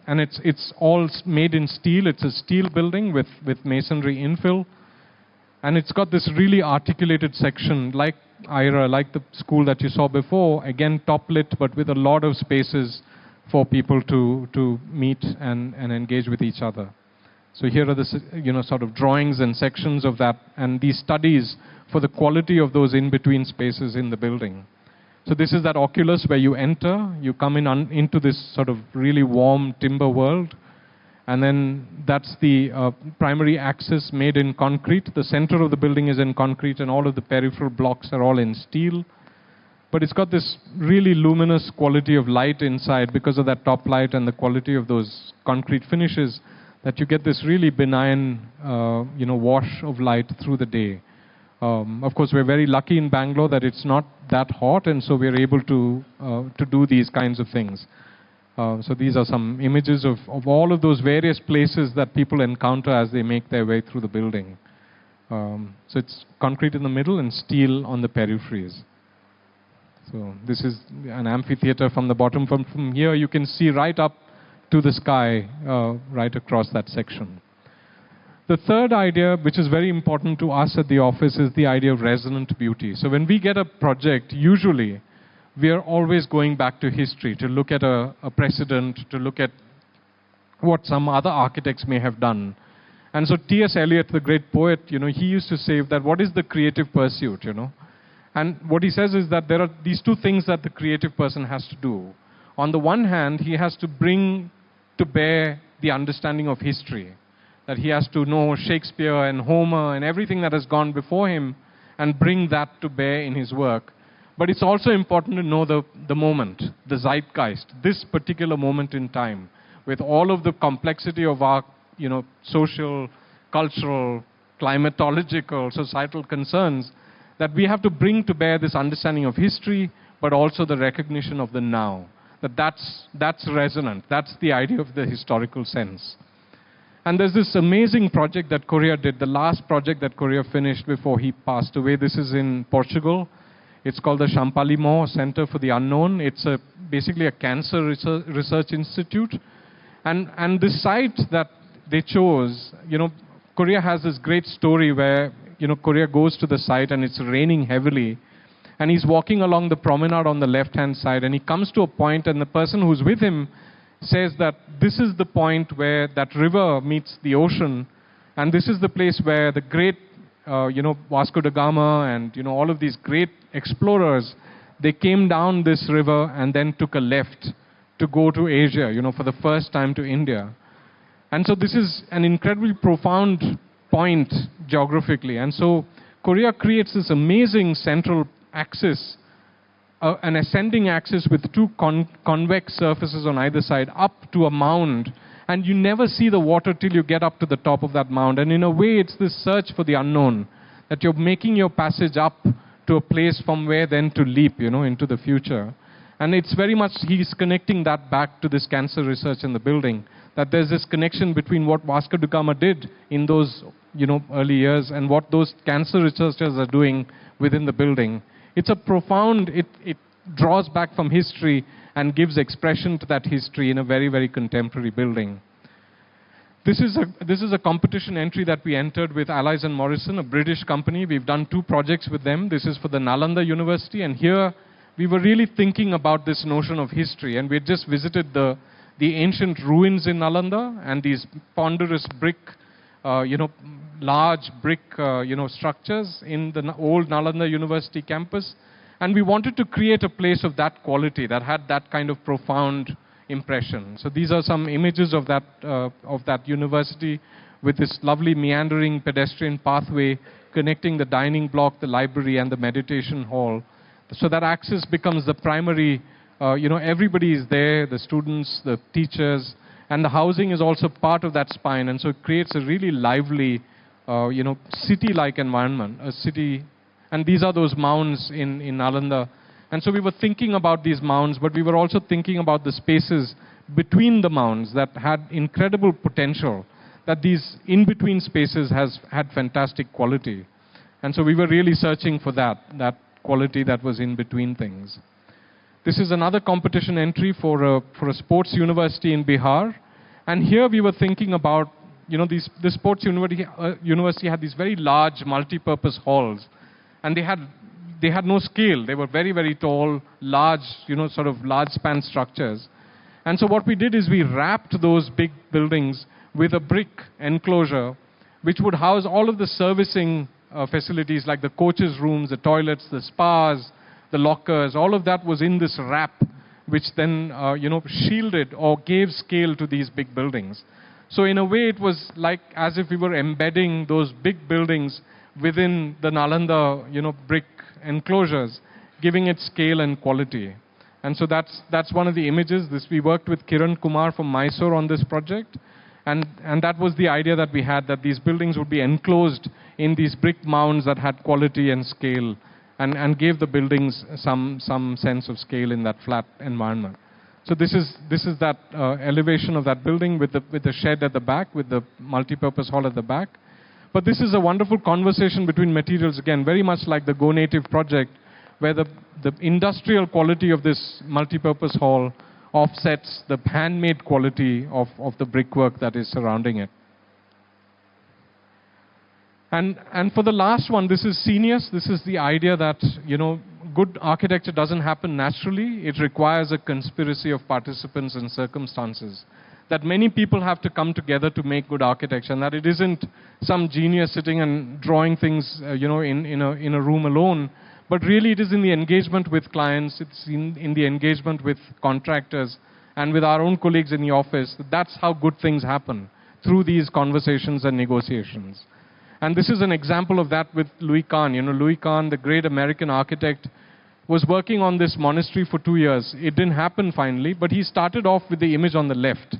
and it's all made in steel. It's a steel building with masonry infill. And it's got this really articulated section, like IRA, like the school that you saw before, again top lit, but with a lot of spaces for people to meet and engage with each other. So here are the sort of drawings and sections of that, and these studies for the quality of those in-between spaces in the building. So this is that oculus where you enter, you come into this sort of really warm timber world, and then that's the primary axis made in concrete. The center of the building is in concrete, and all of the peripheral blocks are all in steel. But it's got this really luminous quality of light inside because of that top light and the quality of those concrete finishes, that you get this really benign wash of light through the day. Of course, we're very lucky in Bangalore that it's not that hot, and so we're able to do these kinds of things. So these are some images of all of those various places that people encounter as they make their way through the building. So it's concrete in the middle and steel on the peripheries. So this is an amphitheater from the bottom. From here you can see right up to the sky, right across that section. The third idea, which is very important to us at the office, is the idea of resonant beauty. So when we get a project, usually we are always going back to history to look at a precedent, to look at what some other architects may have done. And so T.S. Eliot, the great poet, he used to say that what is the creative pursuit, And what he says is that there are these two things that the creative person has to do. On the one hand, he has to bring to bear the understanding of history, that he has to know Shakespeare and Homer and everything that has gone before him and bring that to bear in his work. But it's also important to know the moment, the zeitgeist, this particular moment in time, with all of the complexity of our social, cultural, climatological, societal concerns, that we have to bring to bear this understanding of history, but also the recognition of the now. That's resonant. That's the idea of the historical sense. And there's this amazing project that Correa did, the last project that Correa finished before he passed away. This is in Portugal. It's called the Champalimaud Center for the Unknown. It's basically a cancer research institute. And the site that they chose, Correa has this great story where, Correa goes to the site and it's raining heavily. And he's walking along the promenade on the left-hand side, and he comes to a point, and the person who's with him says that this is the point where that river meets the ocean, and this is the place where the great, Vasco da Gama and, all of these great explorers, they came down this river and then took a left to go to Asia, for the first time to India. And so this is an incredibly profound point geographically. And so Correa creates this amazing central axis, an ascending axis with two convex surfaces on either side, up to a mound. And you never see the water till you get up to the top of that mound. And in a way, it's this search for the unknown, that you're making your passage up to a place from where then to leap, into the future. And it's very much, he's connecting that back to this cancer research in the building, that there's this connection between what Vasco da Gama did in those, early years and what those cancer researchers are doing within the building. It's a profound, it draws back from history and gives expression to that history in a very, very contemporary building. This is a competition entry that we entered with Allies and Morrison, a British company. We've done 2 projects with them. This is for the Nalanda University, and here we were really thinking about this notion of history, and we had just visited the ancient ruins in Nalanda and these ponderous brick, large brick, structures in the old Nalanda University campus. And we wanted to create a place of that quality that had that kind of profound impression. So these are some images of that university with this lovely meandering pedestrian pathway connecting the dining block, the library, and the meditation hall. So that axis becomes the primary, everybody is there, the students, the teachers, and the housing is also part of that spine. And so it creates a really lively, city-like environment, a city. And these are those mounds in Nalanda. And so we were thinking about these mounds, but we were also thinking about the spaces between the mounds that had incredible potential, that these in-between spaces had fantastic quality. And so we were really searching for that quality that was in between things. This is another competition entry for a sports university in Bihar. And here we were thinking about, the sports university had these very large multi-purpose halls. And they had no scale. They were very, very tall, large, sort of large span structures. And so what we did is we wrapped those big buildings with a brick enclosure, which would house all of the servicing facilities like the coaches' rooms, the toilets, the spas, the lockers. All of that was in this wrap, which then, shielded or gave scale to these big buildings. So in a way, it was like as if we were embedding those big buildings within the Nalanda, brick enclosures, giving it scale and quality. And so that's one of the images. We worked with Kiran Kumar from Mysore on this project. And that was the idea that we had, that these buildings would be enclosed in these brick mounds that had quality and scale and gave the buildings some sense of scale in that flat environment. So this is that elevation of that building with the shed at the back, with the multi-purpose hall at the back. But this is a wonderful conversation between materials, again, very much like the Go Native project, where the industrial quality of this multi-purpose hall offsets the handmade quality of the brickwork that is surrounding it. And for the last one, this is Senius. This is the idea that, good architecture doesn't happen naturally. It requires a conspiracy of participants and circumstances. that many people have to come together to make good architecture, and that it isn't some genius sitting and drawing things, in a room alone, but really it is in the engagement with clients, it's in the engagement with contractors, and with our own colleagues in the office. That's how good things happen, through these conversations and negotiations. And this is an example of that with Louis Kahn. Louis Kahn, the great American architect, was working on this monastery for 2 years. It didn't happen finally, but he started off with the image on the left.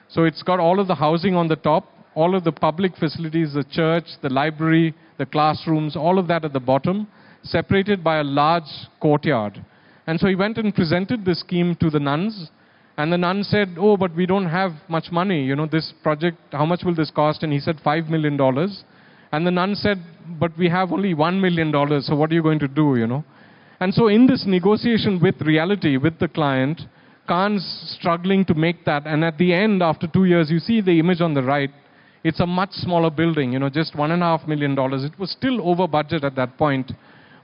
So it's got all of the housing on the top, all of the public facilities, the church, the library, the classrooms, all of that at the bottom, separated by a large courtyard. And so he went and presented this scheme to the nuns, and the nuns said, oh, but we don't have much money. This project, how much will this cost? And he said, $5 million. And the nun said, but we have only $1 million, so what are you going to do, And so in this negotiation with reality, with the client, Khan's struggling to make that. And at the end, after 2 years, you see the image on the right. It's a much smaller building, just $1.5 million. It was still over budget at that point.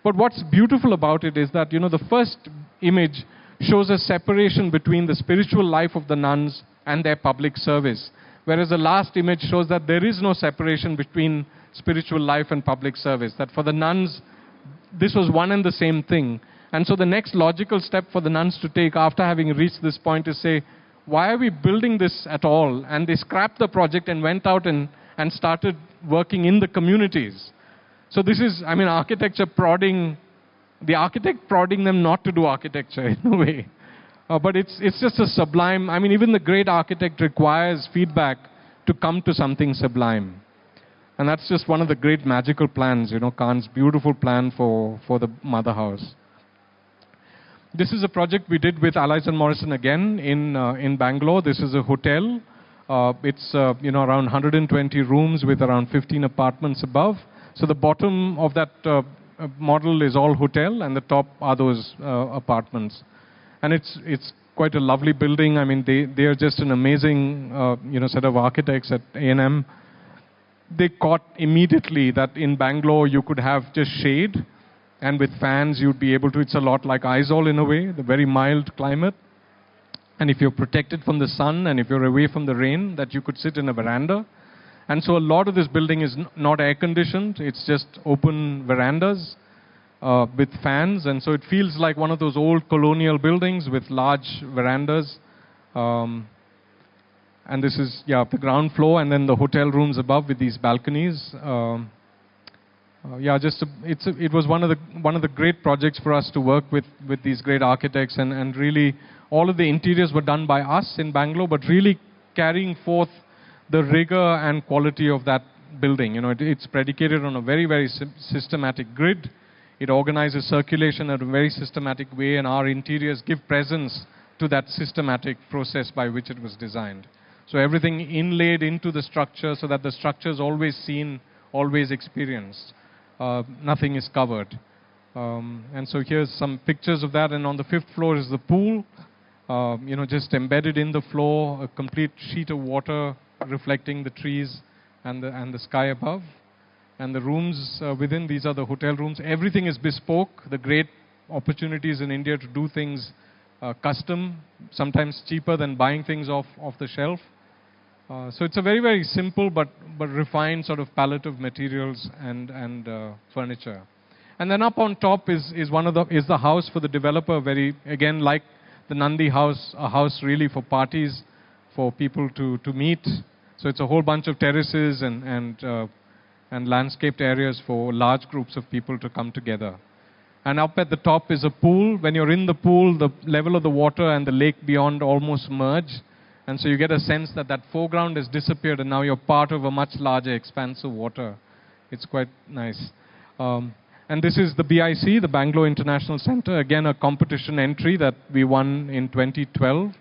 But what's beautiful about it is that, the first image shows a separation between the spiritual life of the nuns and their public service. Whereas the last image shows that there is no separation between spiritual life and public service. That for the nuns, this was one and the same thing. And so the next logical step for the nuns to take after having reached this point is say, why are we building this at all? And they scrapped the project and went out and started working in the communities. So this is, architecture prodding, the architect prodding them not to do architecture in a way. But it's just a sublime, even the great architect requires feedback to come to something sublime. And that's just one of the great magical plans, Khan's beautiful plan for the mother house. This is a project we did with Allies and Morrison again in Bangalore. This is a hotel. It's around 120 rooms with around 15 apartments above. So the bottom of that model is all hotel, and the top are those apartments. And it's quite a lovely building. They are just an amazing set of architects at A&M. They caught immediately that in Bangalore you could have just shade, and with fans you'd be able to, it's a lot like Aizawl in a way, the very mild climate. And if you're protected from the sun and if you're away from the rain, that you could sit in a veranda. And so a lot of this building is not air conditioned, it's just open verandas with fans. And so it feels like one of those old colonial buildings with large verandas. And this is, the ground floor, and then the hotel rooms above with these balconies. It was one of the great projects for us to work with these great architects, and really all of the interiors were done by us in Bangalore, but really carrying forth the rigor and quality of that building. It's predicated on a very, very systematic grid. It organizes circulation in a very systematic way, and our interiors give presence to that systematic process by which it was designed. So everything inlaid into the structure so that the structure is always seen, always experienced. Nothing is covered. And so here's some pictures of that. And on the 5th floor is the pool, just embedded in the floor, a complete sheet of water reflecting the trees and the sky above. And the rooms within, these are the hotel rooms. Everything is bespoke. The great opportunities in India to do things custom, sometimes cheaper than buying things off the shelf. So it's a very, very simple but refined sort of palette of materials and furniture. And then up on top is the house for the developer. Very, again, like the Nandi house, a house really for parties, for people to meet. So it's a whole bunch of terraces and landscaped areas for large groups of people to come together. And up at the top is a pool. When you're in the pool, the level of the water and the lake beyond almost merge. And so you get a sense that that foreground has disappeared and now you're part of a much larger expanse of water. It's quite nice. And this is the BIC, the Bangalore International Center. Again, a competition entry that we won in 2012.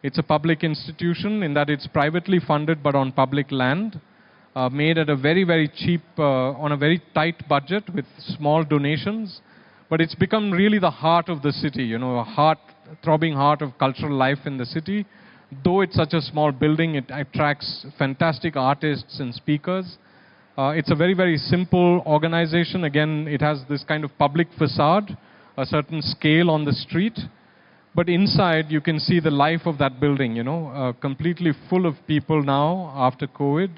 It's a public institution in that it's privately funded but on public land. Made at a very, very cheap, on a very tight budget with small donations. But it's become really the heart of the city, a throbbing heart of cultural life in the city. Though it's such a small building, it attracts fantastic artists and speakers. It's a very, very simple organization. Again, it has this kind of public facade, a certain scale on the street. But inside, you can see the life of that building, completely full of people now after COVID.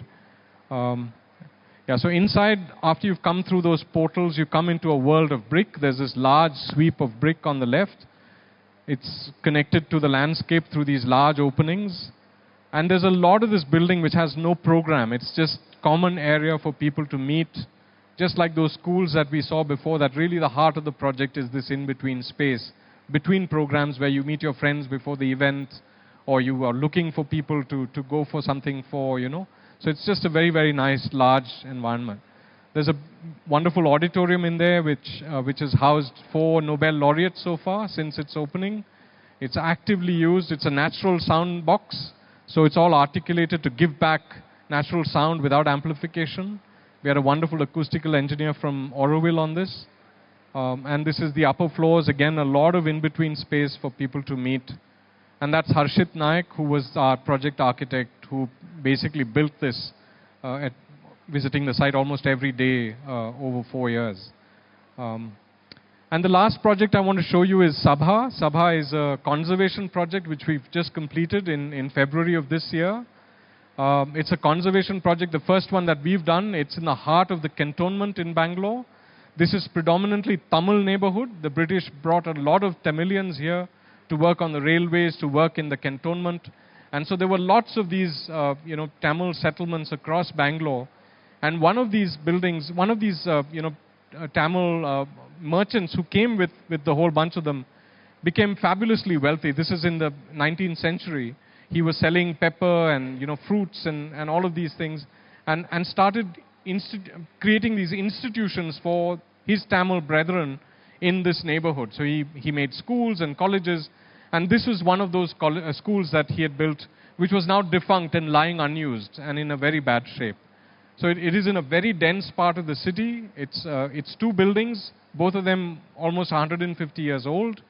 Um, yeah, so inside, after you've come through those portals, you come into a world of brick. There's this large sweep of brick on the left. It's connected to the landscape through these large openings. And there's a lot of this building which has no program. It's just common area for people to meet. Just like those schools that we saw before, that really the heart of the project is this in-between space, between programs where you meet your friends before the event, or you are looking for people to go for something for. So it's just a very, very nice, large environment. There's a wonderful auditorium in there which has housed 4 Nobel laureates so far since its opening. It's actively used. It's a natural sound box. So it's all articulated to give back natural sound without amplification. We had a wonderful acoustical engineer from Auroville on this. And this is the upper floors. Again, a lot of in-between space for people to meet. And that's Harshit Naik, who was our project architect, who basically built this visiting the site almost every day over 4 years. And the last project I want to show you is Sabha. Sabha is a conservation project which we've just completed in February of this year. It's a conservation project, the first one that we've done. It's in the heart of the cantonment in Bangalore. This is predominantly Tamil neighborhood. The British brought a lot of Tamilians here to work on the railways, to work in the cantonment. And so there were lots of these, Tamil settlements across Bangalore. And one of these buildings, one of these, Tamil merchants who came with the whole bunch of them became fabulously wealthy. This is in the 19th century. He was selling pepper and, fruits and all of these things, and started creating these institutions for his Tamil brethren in this neighborhood. So he made schools and colleges, and this was one of those schools that he had built, which was now defunct and lying unused and in a very bad shape. So it is in a very dense part of the city. It's 2 buildings, both of them almost 150 years old.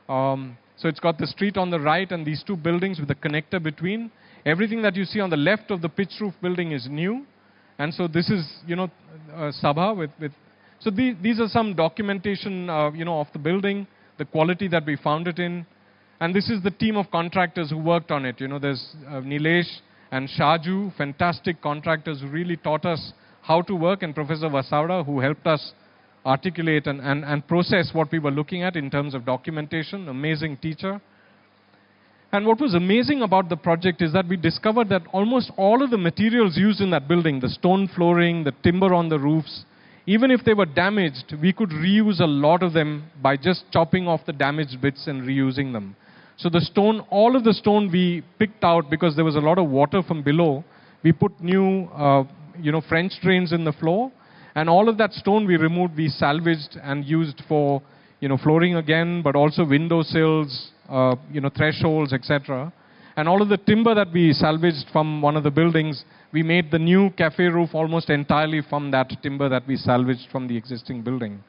So it's got the street on the right and these 2 buildings with a connector between. Everything that you see on the left of the pitch roof building is new. And so this is, Sabha with so these are some documentation, of the building, the quality that we found it in. And this is the team of contractors who worked on it. There's Nilesh and Shaju, fantastic contractors who really taught us how to work, and Professor Vasavda, who helped us articulate and process what we were looking at in terms of documentation, amazing teacher. And what was amazing about the project is that we discovered that almost all of the materials used in that building, the stone flooring, the timber on the roofs, even if they were damaged, we could reuse a lot of them by just chopping off the damaged bits and reusing them. So the stone, all of the stone we picked out because there was a lot of water from below. We put new, French drains in the floor. And all of that stone we removed, we salvaged and used for, flooring again, but also window sills, thresholds, etc. And all of the timber that we salvaged from one of the buildings, we made the new cafe roof almost entirely from that timber that we salvaged from the existing building.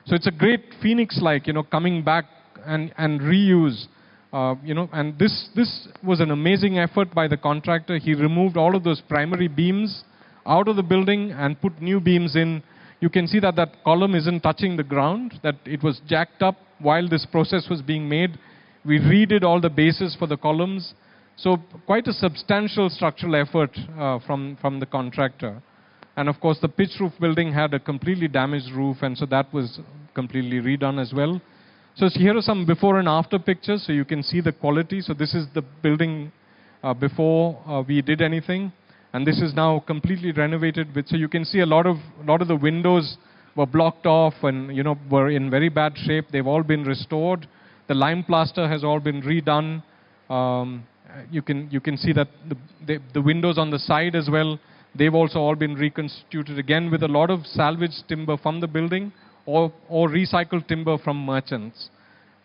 So it's a great phoenix-like, coming back and reuse. And this was an amazing effort by the contractor. He removed all of those primary beams out of the building and put new beams in. You can see that column isn't touching the ground, that it was jacked up while this process was being made. We redid all the bases for the columns. So quite a substantial structural effort from the contractor. And of course the pitch roof building had a completely damaged roof, and so that was completely redone as well. So here are some before and after pictures so you can see the quality. So this is the building before we did anything. And this is now completely renovated so you can see a lot of the windows were blocked off and were in very bad shape. They've all been restored. The lime plaster has all been redone. You can see that the windows on the side as well, they've also all been reconstituted again with a lot of salvaged timber from the building or recycled timber from merchants.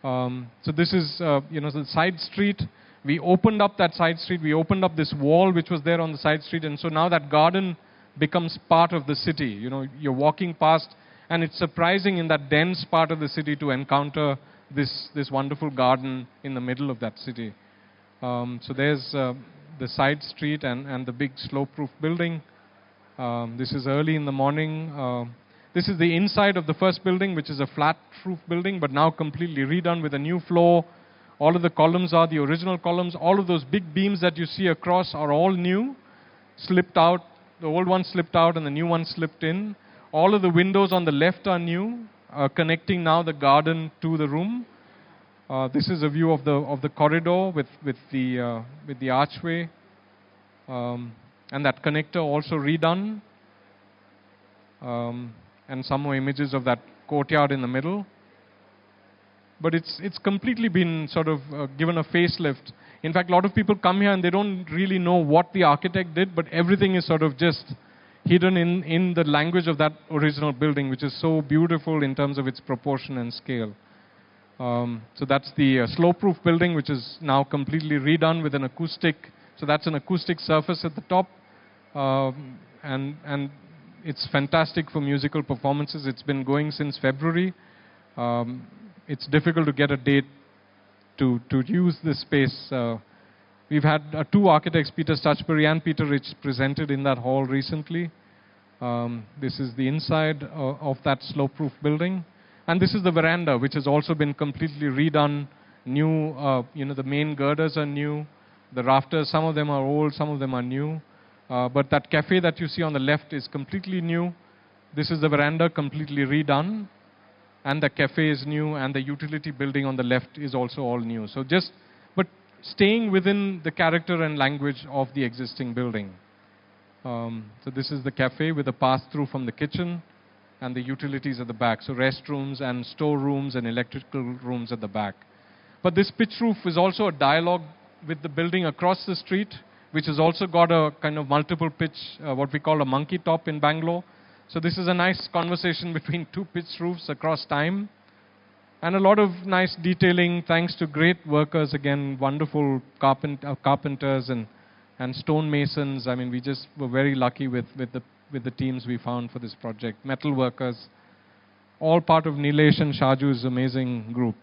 So this is the side street. We opened up that side street. We opened up this wall which was there on the side street, and so now that garden becomes part of the city. You're walking past, and it's surprising in that dense part of the city to encounter this wonderful garden in the middle of that city. So there's the side street and the big slope-proof building. This is early in the morning. This is the inside of the first building, which is a flat roof building, but now completely redone with a new floor, All of the columns are the original columns. All of those big beams that you see across are all new, slipped out. The old one slipped out and the new one slipped in. All of the windows on the left are new, connecting now the garden to the room. This is a view of the corridor with the archway, and that connector also redone, and some more images of that courtyard in the middle. But it's completely been sort of given a facelift. In fact, a lot of people come here and they don't really know what the architect did, but everything is sort of just hidden in the language of that original building, which is so beautiful in terms of its proportion and scale. So that's the slope-proof building, which is now completely redone with an acoustic. So that's an acoustic surface at the top, and it's fantastic for musical performances. It's been going since February. It's difficult to get a date to use this space. We've had two architects, Peter Stutchbury and Peter Rich, presented in that hall recently. This is the inside of that slope-proof building. And this is the veranda, which has also been completely redone. New, the main girders are new. The rafters, some of them are old, some of them are new. But that cafe that you see on the left is completely new. This is the veranda, completely redone. And the cafe is new, and the utility building on the left is also all new. So but staying within the character and language of the existing building. So this is the cafe with a pass-through from the kitchen and the utilities at the back. So restrooms and storerooms and electrical rooms at the back. But this pitch roof is also a dialogue with the building across the street, which has also got a kind of multiple pitch, what we call a monkey top in Bangalore. So this is a nice conversation between two pitch roofs across time. And a lot of nice detailing, thanks to great workers, again, wonderful carpenters and stonemasons. I mean, we just were very lucky with the teams we found for this project. Metal workers, all part of Nilesh and Shaju's amazing group.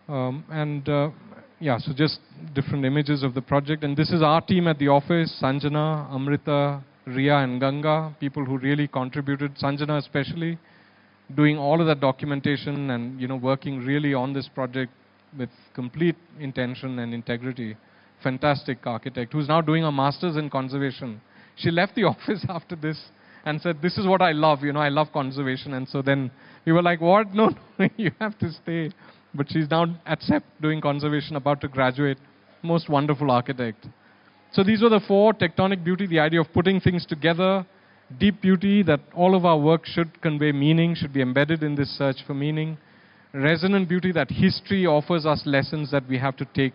So just different images of the project. And this is our team at the office, Sanjana, Amrita, Ria and Ganga, people who really contributed, Sanjana especially, doing all of that documentation and working really on this project with complete intention and integrity. Fantastic architect who's now doing a master's in conservation. She left the office after this and said, this is what I love, I love conservation. And so then we were like, what? No, you have to stay. But she's now at SEP doing conservation, about to graduate. Most wonderful architect. So these were the four: tectonic beauty, the idea of putting things together; deep beauty, that all of our work should convey meaning, should be embedded in this search for meaning; resonant beauty, that history offers us lessons that we have to take,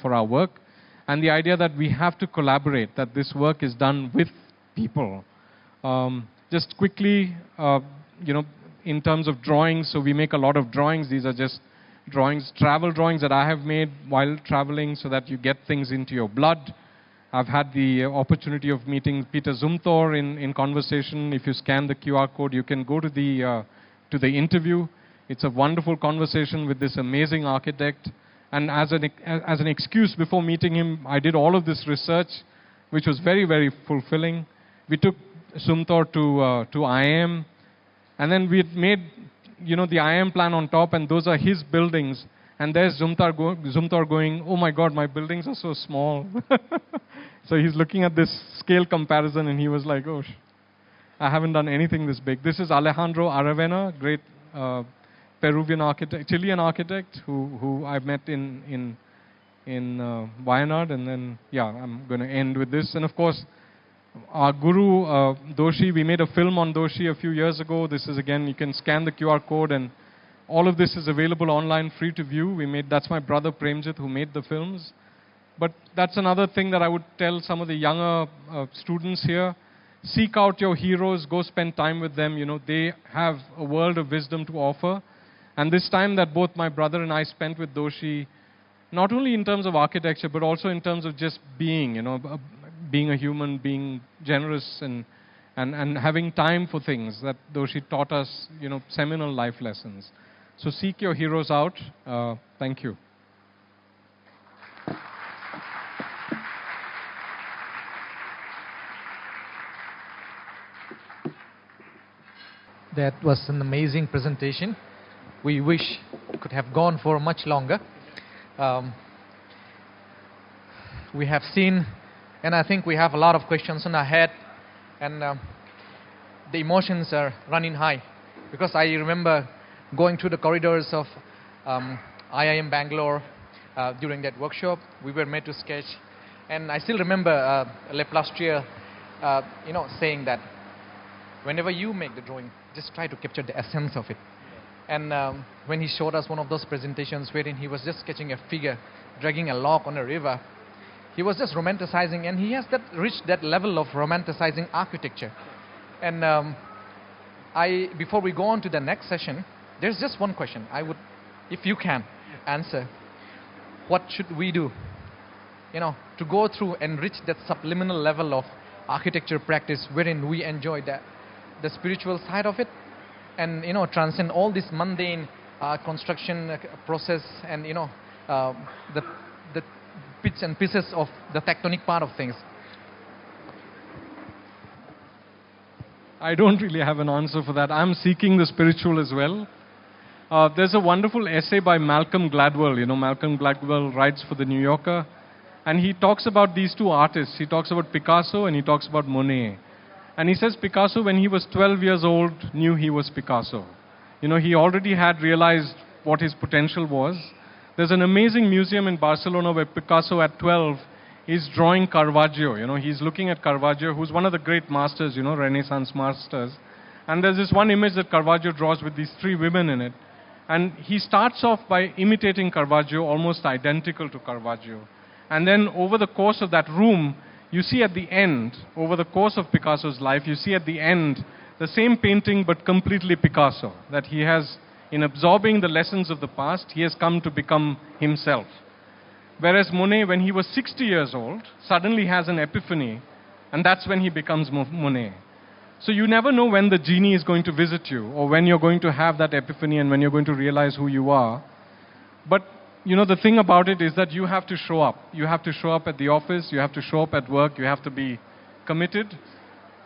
for our work; and the idea that we have to collaborate, that this work is done with people. Just quickly, in terms of drawings, so we make a lot of drawings. These are just drawings, travel drawings that I have made while traveling so that you get things into your blood. I've had the opportunity of meeting Peter Zumthor in conversation. If you scan the QR code, you can go to the interview. It's a wonderful conversation with this amazing architect. And as an excuse before meeting him, I did all of this research, which was very, very fulfilling. We took Zumthor to IIM, and then we had made the IIM plan on top, and those are his buildings. And there's Zumthor going, oh my God, my buildings are so small. So he's looking at this scale comparison, and he was like, oh, I haven't done anything this big. This is Alejandro Aravena, great Peruvian architect, Chilean architect, who I've met in Wayanad. And then, I'm going to end with this. And of course, our guru, Doshi, we made a film on Doshi a few years ago. This is, again, you can scan the QR code, and all of this is available online, free to view. That's my brother Premjit who made the films. But that's another thing that I would tell some of the younger students here. Seek out your heroes, go spend time with them. They have a world of wisdom to offer. And this time that both my brother and I spent with Doshi, not only in terms of architecture, but also in terms of just being, being a human, being generous and having time for things, that Doshi taught us, seminal life lessons. So seek your heroes out. Thank you.
That was an amazing presentation. We wish could have gone for much longer. Um, we have seen, and I think we have a lot of questions in our head, and the emotions are running high, because I remember going through the corridors of IIM Bangalore during that workshop. We were made to sketch, and I still remember last year, saying that whenever you make the drawing, just try to capture the essence of it. And when he showed us one of those presentations wherein he was just sketching a figure dragging a log on a river, he was just romanticizing, and he has reached that level of romanticizing architecture. And before we go on to the next session, there's just one question I would, if you can answer. What should we do, to go through and reach that subliminal level of architecture practice wherein we enjoy the spiritual side of it, and transcend all this mundane construction process, and the bits and pieces of the tectonic part of things?
I don't really have an answer for that. I'm seeking the spiritual as well. There's a wonderful essay by Malcolm Gladwell. Malcolm Gladwell writes for the New Yorker, and he talks about these two artists. He talks about Picasso and he talks about Monet. And he says Picasso, when he was 12 years old, knew he was Picasso. He already had realized what his potential was. There's an amazing museum in Barcelona where Picasso at 12 is drawing Caravaggio. He's looking at Caravaggio, who's one of the great masters, Renaissance masters. And there's this one image that Caravaggio draws with these three women in it. And he starts off by imitating Caravaggio, almost identical to Caravaggio. And then over the course of that room, you see at the end, over the course of Picasso's life, you see at the end the same painting but completely Picasso. That he has, in absorbing the lessons of the past, he has come to become himself. Whereas Monet, when he was 60 years old, suddenly has an epiphany, and that's when he becomes Monet. So you never know when the genie is going to visit you, or when you're going to have that epiphany and when you're going to realize who you are. But, the thing about it is that you have to show up. You have to show up at the office, you have to show up at work, you have to be committed.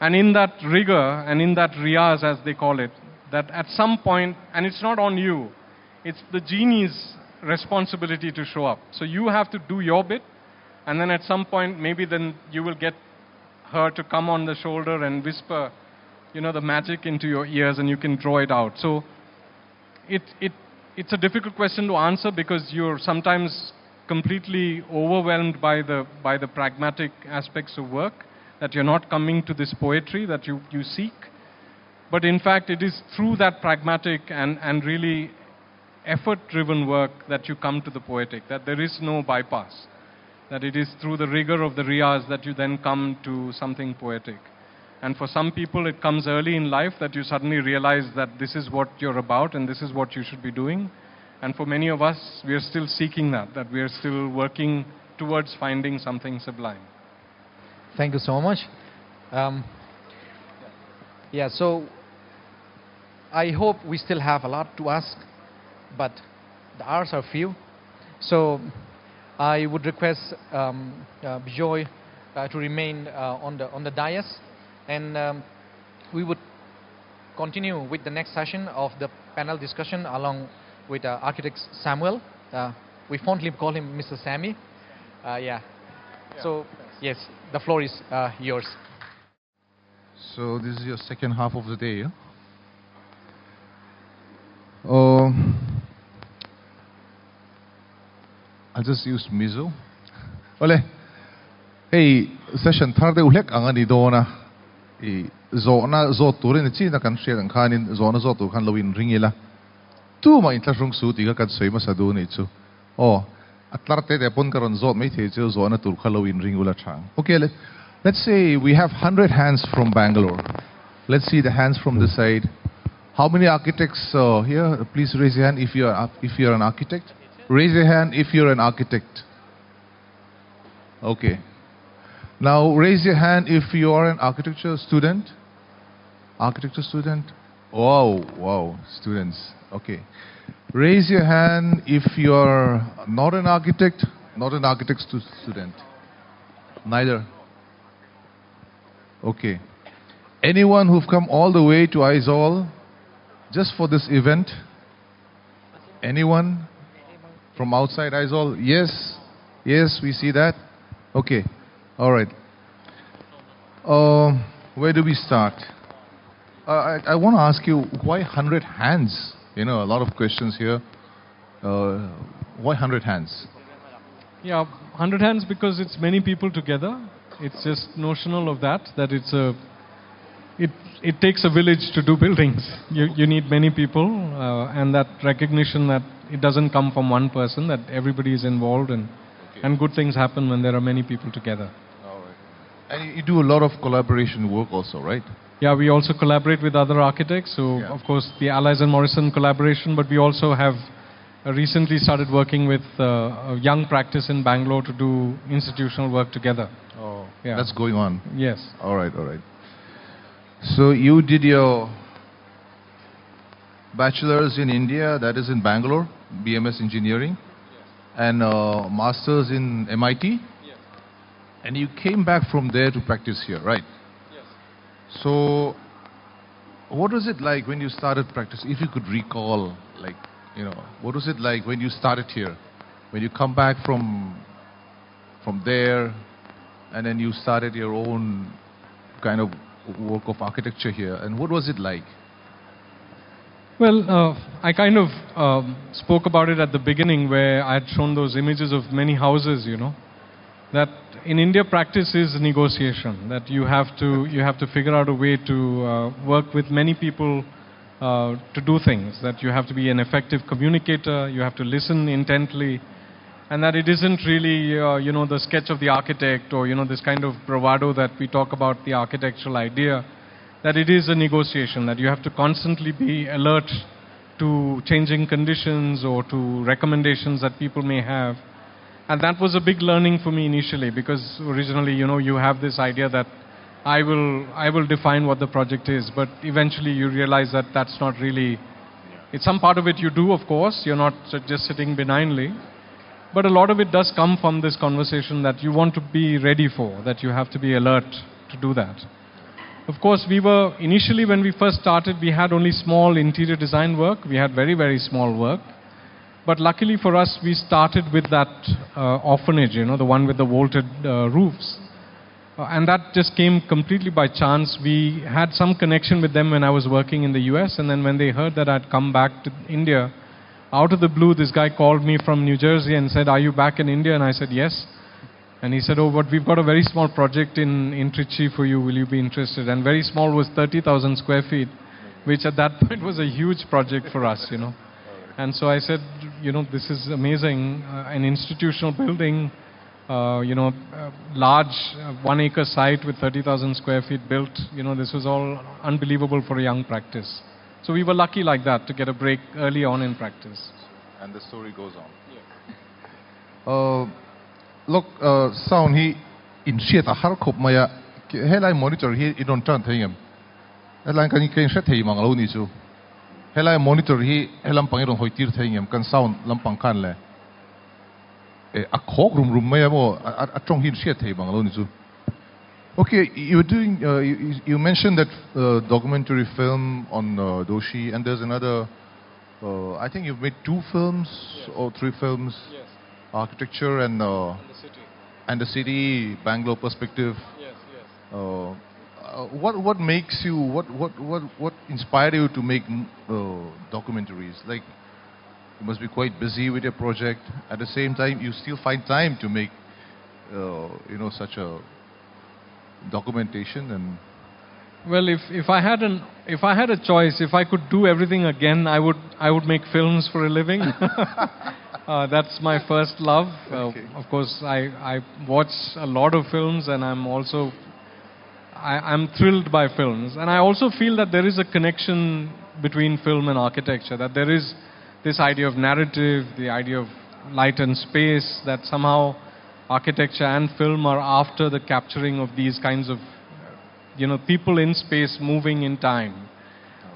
And in that rigor, and in that riyaz, as they call it, that at some point, and it's not on you, it's the genie's responsibility to show up. So you have to do your bit, and then at some point, maybe then you will get her to come on the shoulder and whisper, the magic into your ears, and you can draw it out. So it's a difficult question to answer, because you're sometimes completely overwhelmed by the pragmatic aspects of work, that you're not coming to this poetry that you seek. But in fact, it is through that pragmatic and really effort-driven work that you come to the poetic, that there is no bypass, that it is through the rigor of the riyaz that you then come to something poetic. And for some people, it comes early in life that you suddenly realize that this is what you're about and this is what you should be doing. And for many of us, we are still seeking that we are still working towards finding something sublime.
Thank you so much. So I hope we still have a lot to ask, but the hours are few. So I would request Bijoy to remain on the dais, and we would continue with the next session of the panel discussion along with architect Samuel. We fondly call him Mr. Sammy. So yes, the floor is yours.
So this is your second half of the day, yeah? I'll just use Mizo. Ole, hey, session third ulek angani dona. Zona zo turin chi na kan share kan khanin zona zo tu khan lowin ringila. Tu ma intlashung su tiga kan sei masadu ni chu. Atlar te pon karon zot mai the chu zona tur khalowin ringula chang. Okay, let's say we have 100 hands from Bangalore. Let's see the hands from this side. How many architects here? Please raise your hand if you're an architect. Raise your hand if you're an architect. Okay. Now raise your hand if you are an architecture student. Architecture student. Wow, students. Okay. Raise your hand if you're not an architect. Not an architect student. Neither. Okay. Anyone who've come all the way to Aizawl just for this event? Anyone from outside Aizawl? Yes. Yes, we see that. Okay. All right. Where do we start? I want to ask you, why 100 hands? You know, a lot of questions here. Why 100 hands?
Yeah, 100 hands because it's many people together. It's just notional of that it takes a village to do buildings. You need many people, and that recognition that it doesn't come from one person, that everybody is involved, and good things happen when there are many people together.
All right. And you do a lot of collaboration work also, right?
Yeah, we also collaborate with other architects. So, of course, the Allies and Morrison collaboration, but we also have recently started working with a young practice in Bangalore to do institutional work together.
Oh,
yeah.
That's going on.
Yes.
All right, all right. So you did your bachelor's in India, that is in Bangalore, BMS Engineering, and master's in MIT, and you came back from there to practice here, right?
Yes.
So what was it like when you started practice? If you could recall, like, you know, what was it like when you started here? When you come back from there, and then you started your own kind of work of architecture here, and what was it like?
Well, I kind of spoke about it at the beginning, where I had shown those images of many houses, you know, that in India practice is negotiation, that you have to figure out a way to work with many people to do things, that you have to be an effective communicator, you have to listen intently, and that it isn't really, you know, the sketch of the architect or, you know, this kind of bravado that we talk about the architectural idea, that it is a negotiation, that you have to constantly be alert to changing conditions or to recommendations that people may have. And that was a big learning for me initially, because originally, you know, you have this idea that I will define what the project is, but eventually you realize that that's not really, it's some part of it you do, of course, you're not just sitting benignly. But a lot of it does come from this conversation that you want to be ready for, that you have to be alert to do that. Of course, we were, initially when we first started, we had only small interior design work. We had very, very small work. But luckily for us, we started with that orphanage, you know, the one with the vaulted roofs. And that just came completely by chance. We had some connection with them when I was working in the US, and then when they heard that I'd come back to India, out of the blue, this guy called me from New Jersey and said, "Are you back in India?" And I said, "Yes." And he said, "Oh, but we've got a very small project in Trichy for you. Will you be interested?" And very small was 30,000 square feet, which at that point was a huge project for us, you know. And so I said, you know, this is amazing. An institutional building, you know, large 1 acre site with 30,000 square feet built. You know, this was all unbelievable for a young practice. So we were lucky like that to get a break early on in practice.
And the story goes on. Look, sound he in shit a har khop maya. Helai monitor he in on turn thing. Headline can you can shut him on ni chu. Helai monitor he helam pangirong hoitir thing can sound lampang kan le. A cock room maya mo a trong hin shit him on ni chu. Okay, you're doing. You mentioned that documentary film on Doshi, and there's another. I think you've made 2 films or 3 films.
Yes.
Architecture and
The city.
and the city, Bangalore perspective.
Yes, yes.
What makes you? What inspired you to make documentaries? Like, you must be quite busy with your project. At the same time, you still find time to make, you know, such a documentation. And
Well, if I had a choice, if I could do everything again, I would make films for a living. That's my first love.
Okay.
Of course, I watch a lot of films, and I'm thrilled by films. And I also feel that there is a connection between film and architecture, that there is this idea of narrative, the idea of light and space, that somehow architecture and film are after the capturing of these kinds of, you know, people in space moving in time.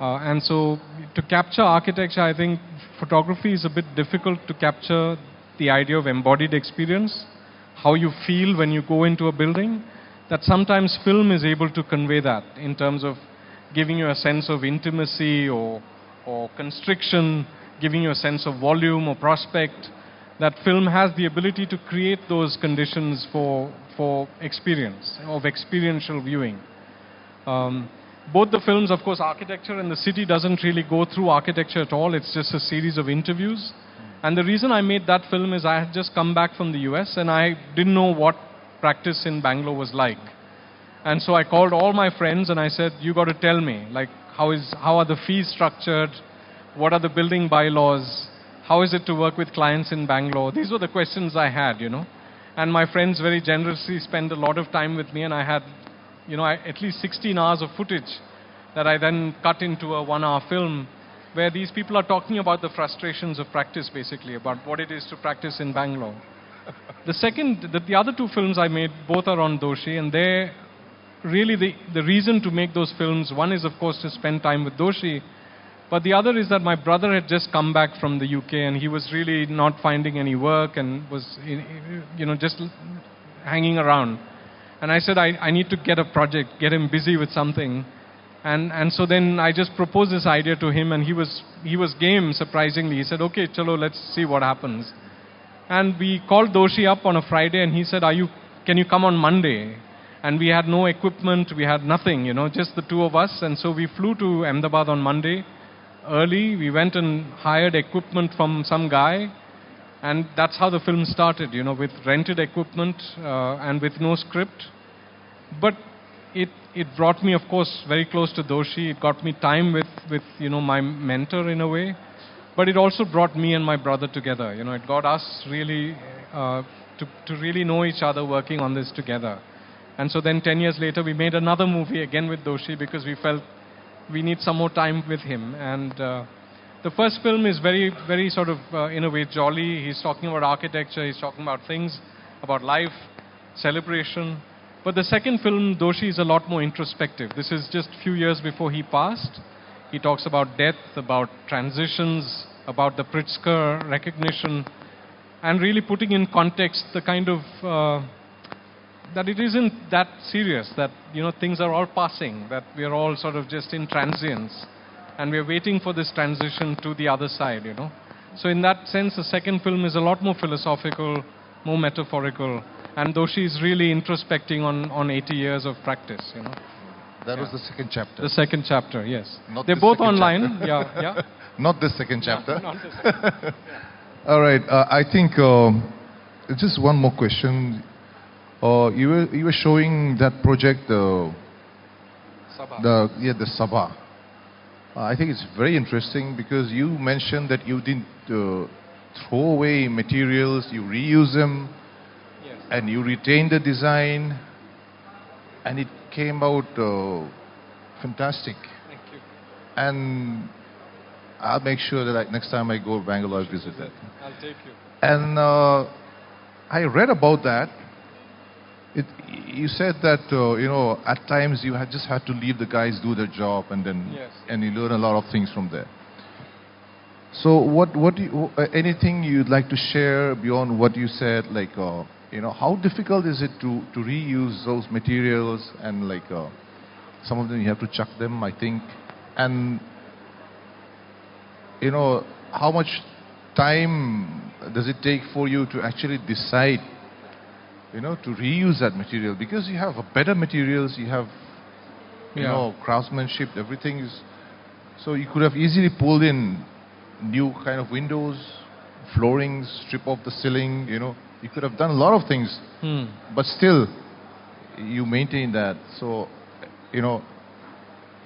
And so to capture architecture, I think photography is a bit difficult to capture the idea of embodied experience, how you feel when you go into a building, that sometimes film is able to convey that in terms of giving you a sense of intimacy or constriction, giving you a sense of volume or prospect, that film has the ability to create those conditions for experience, of experiential viewing. Both the films, of course, architecture and the city doesn't really go through architecture at all. It's just a series of interviews. And the reason I made that film is I had just come back from the US and I didn't know what practice in Bangalore was like. And so I called all my friends and I said, you got to tell me, like, how are the fees structured? What are the building bylaws? How is it to work with clients in Bangalore? These were the questions I had, you know. And my friends very generously spent a lot of time with me, and I had, you know, at least 16 hours of footage that I then cut into a 1-hour film where these people are talking about the frustrations of practice, basically, about what it is to practice in Bangalore. The other two films I made, both are on Doshi, and they're really the reason to make those films. One is, of course, to spend time with Doshi, but the other is that my brother had just come back from the UK and he was really not finding any work and was, you know, just hanging around. And I said, I need to get a project, get him busy with something. And so then I just proposed this idea to him, and he was game, surprisingly. He said, okay, chalo, let's see what happens. And we called Doshi up on a Friday, and he said, can you come on Monday? And we had no equipment, we had nothing, you know, just the two of us. And so we flew to Ahmedabad on Monday early. We went and hired equipment from some guy. And that's how the film started, you know, with rented equipment and with no script. But it brought me, of course, very close to Doshi. It got me time with you know, my mentor in a way. But it also brought me and my brother together. You know, it got us really to really know each other working on this together. And so then 10 years later, we made another movie again with Doshi because we felt we need some more time with him. And the first film is very, very sort of, in a way, jolly. He's talking about architecture. He's talking about things, about life, celebration. But the second film, Doshi, is a lot more introspective. This is just a few years before he passed. He talks about death, about transitions, about the Pritzker recognition, and really putting in context the kind of, that it isn't that serious, that, you know, things are all passing, that we are all sort of just in transience, and we are waiting for this transition to the other side, you know. So in that sense, the second film is a lot more philosophical, more metaphorical, and Doshi is really introspecting on 80 years of practice, you know.
That was the second chapter.
The second chapter, yes.
Not
They're
the
both
second
online.
chapter.
Yeah.
Not the second chapter.
Not the second.
All right. I think just one more question. You were showing that project, the Sabha. I think it's very interesting because you mentioned that you didn't throw away materials, you reuse them,
Yes.
and you retained the design, and it came out fantastic.
Thank you.
And I'll make sure that next time I go to Bangalore, I'll visit that.
I'll take you.
And I read about that. You said that you know, at times you just had to leave the guys do their job, and then
Yes.
and you learn a lot of things from there. So what anything you'd like to share beyond what you said, like you know, how difficult is it to reuse those materials, and like some of them you have to chuck them, I think, and you know, how much time does it take for you to actually decide, you know, to reuse that material? Because you have better materials, you have, you know, craftsmanship, everything is, so you could have easily pulled in new kind of windows, floorings, strip off the ceiling, you know, you could have done a lot of things, but still you maintain that. So, you know,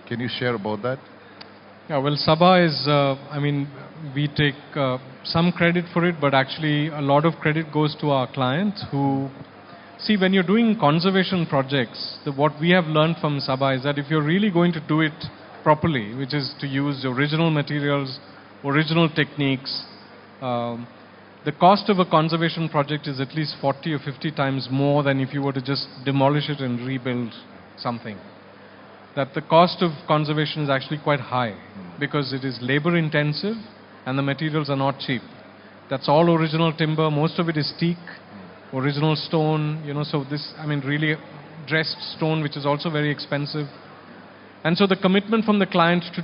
can you share about that?
Yeah, well, Sabha is, I mean, we take some credit for it, but actually a lot of credit goes to our clients who, see, when you're doing conservation projects, what we have learned from Sabha is that if you're really going to do it properly, which is to use original materials, original techniques, the cost of a conservation project is at least 40 or 50 times more than if you were to just demolish it and rebuild something. That the cost of conservation is actually quite high because it is labor intensive and the materials are not cheap. That's all original timber, most of it is teak, original stone, you know, so this, I mean, really dressed stone, which is also very expensive. And so the commitment from the client to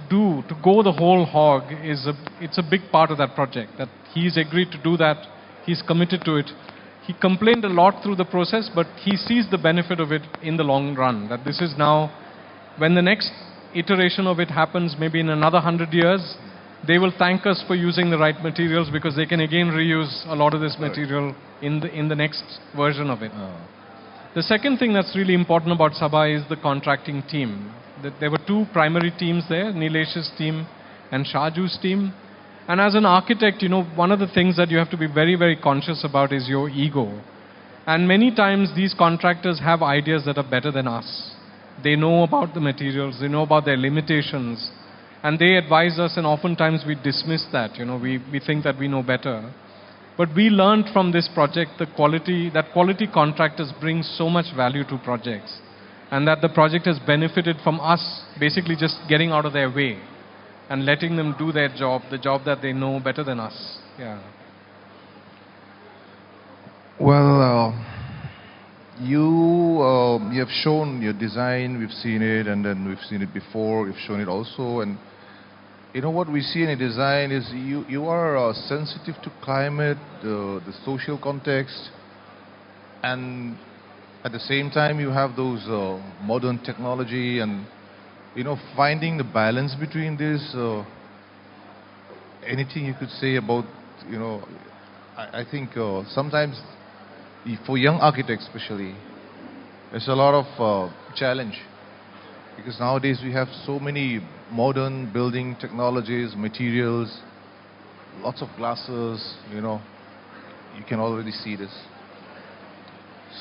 go the whole hog it's a big part of that project, that he's agreed to do that, he's committed to it. He complained a lot through the process, but he sees the benefit of it in the long run, that this is now, when the next iteration of it happens, maybe in another 100 years, they will thank us for using the right materials because they can again reuse a lot of this material in the next version of it. The second thing that's really important about Sabha is the contracting team. There were two primary teams there, Nilesh's team and Shaju's team. And as an architect, one of the things that you have to be very, very conscious about is your ego. And many times these contractors have ideas that are better than us. They know about the materials, they know about their limitations, and they advise us, and oftentimes we dismiss that. We think that we know better. But we learned from this project that quality contractors bring so much value to projects, and that the project has benefited from us basically just getting out of their way and letting them do their job, the job that they know better than us. Yeah.
Well, you have shown your design, we've seen it, and then we've seen it before, we've shown it also, and what we see in a design is you are sensitive to climate, the social context, and at the same time you have those modern technology, and finding the balance between this. Anything you could say about, I think sometimes for young architects especially, there's a lot of challenge, because nowadays we have so many modern building technologies, materials, lots of glasses, you can already see this.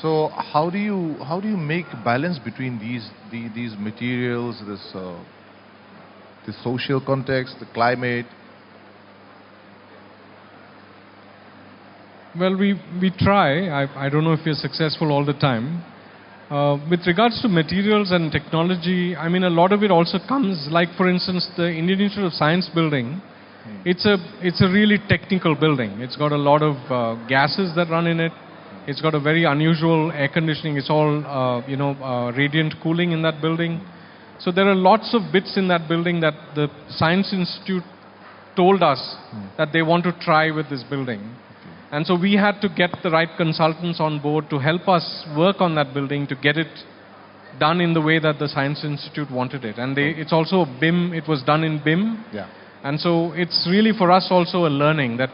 So how do you make balance between these materials, the social context, the climate?
Well, we try. I don't know if we're successful all the time. With regards to materials and technology, a lot of it also comes, like for instance, the Indian Institute of Science building. It's a really technical building. It's got a lot of gases that run in it. It's got a very unusual air conditioning. It's all, radiant cooling in that building. So there are lots of bits in that building that the Science Institute told us that they want to try with this building. And so we had to get the right consultants on board to help us work on that building to get it done in the way that the Science Institute wanted it. And it's also BIM, it was done in BIM.
Yeah.
And so it's really for us also a learning that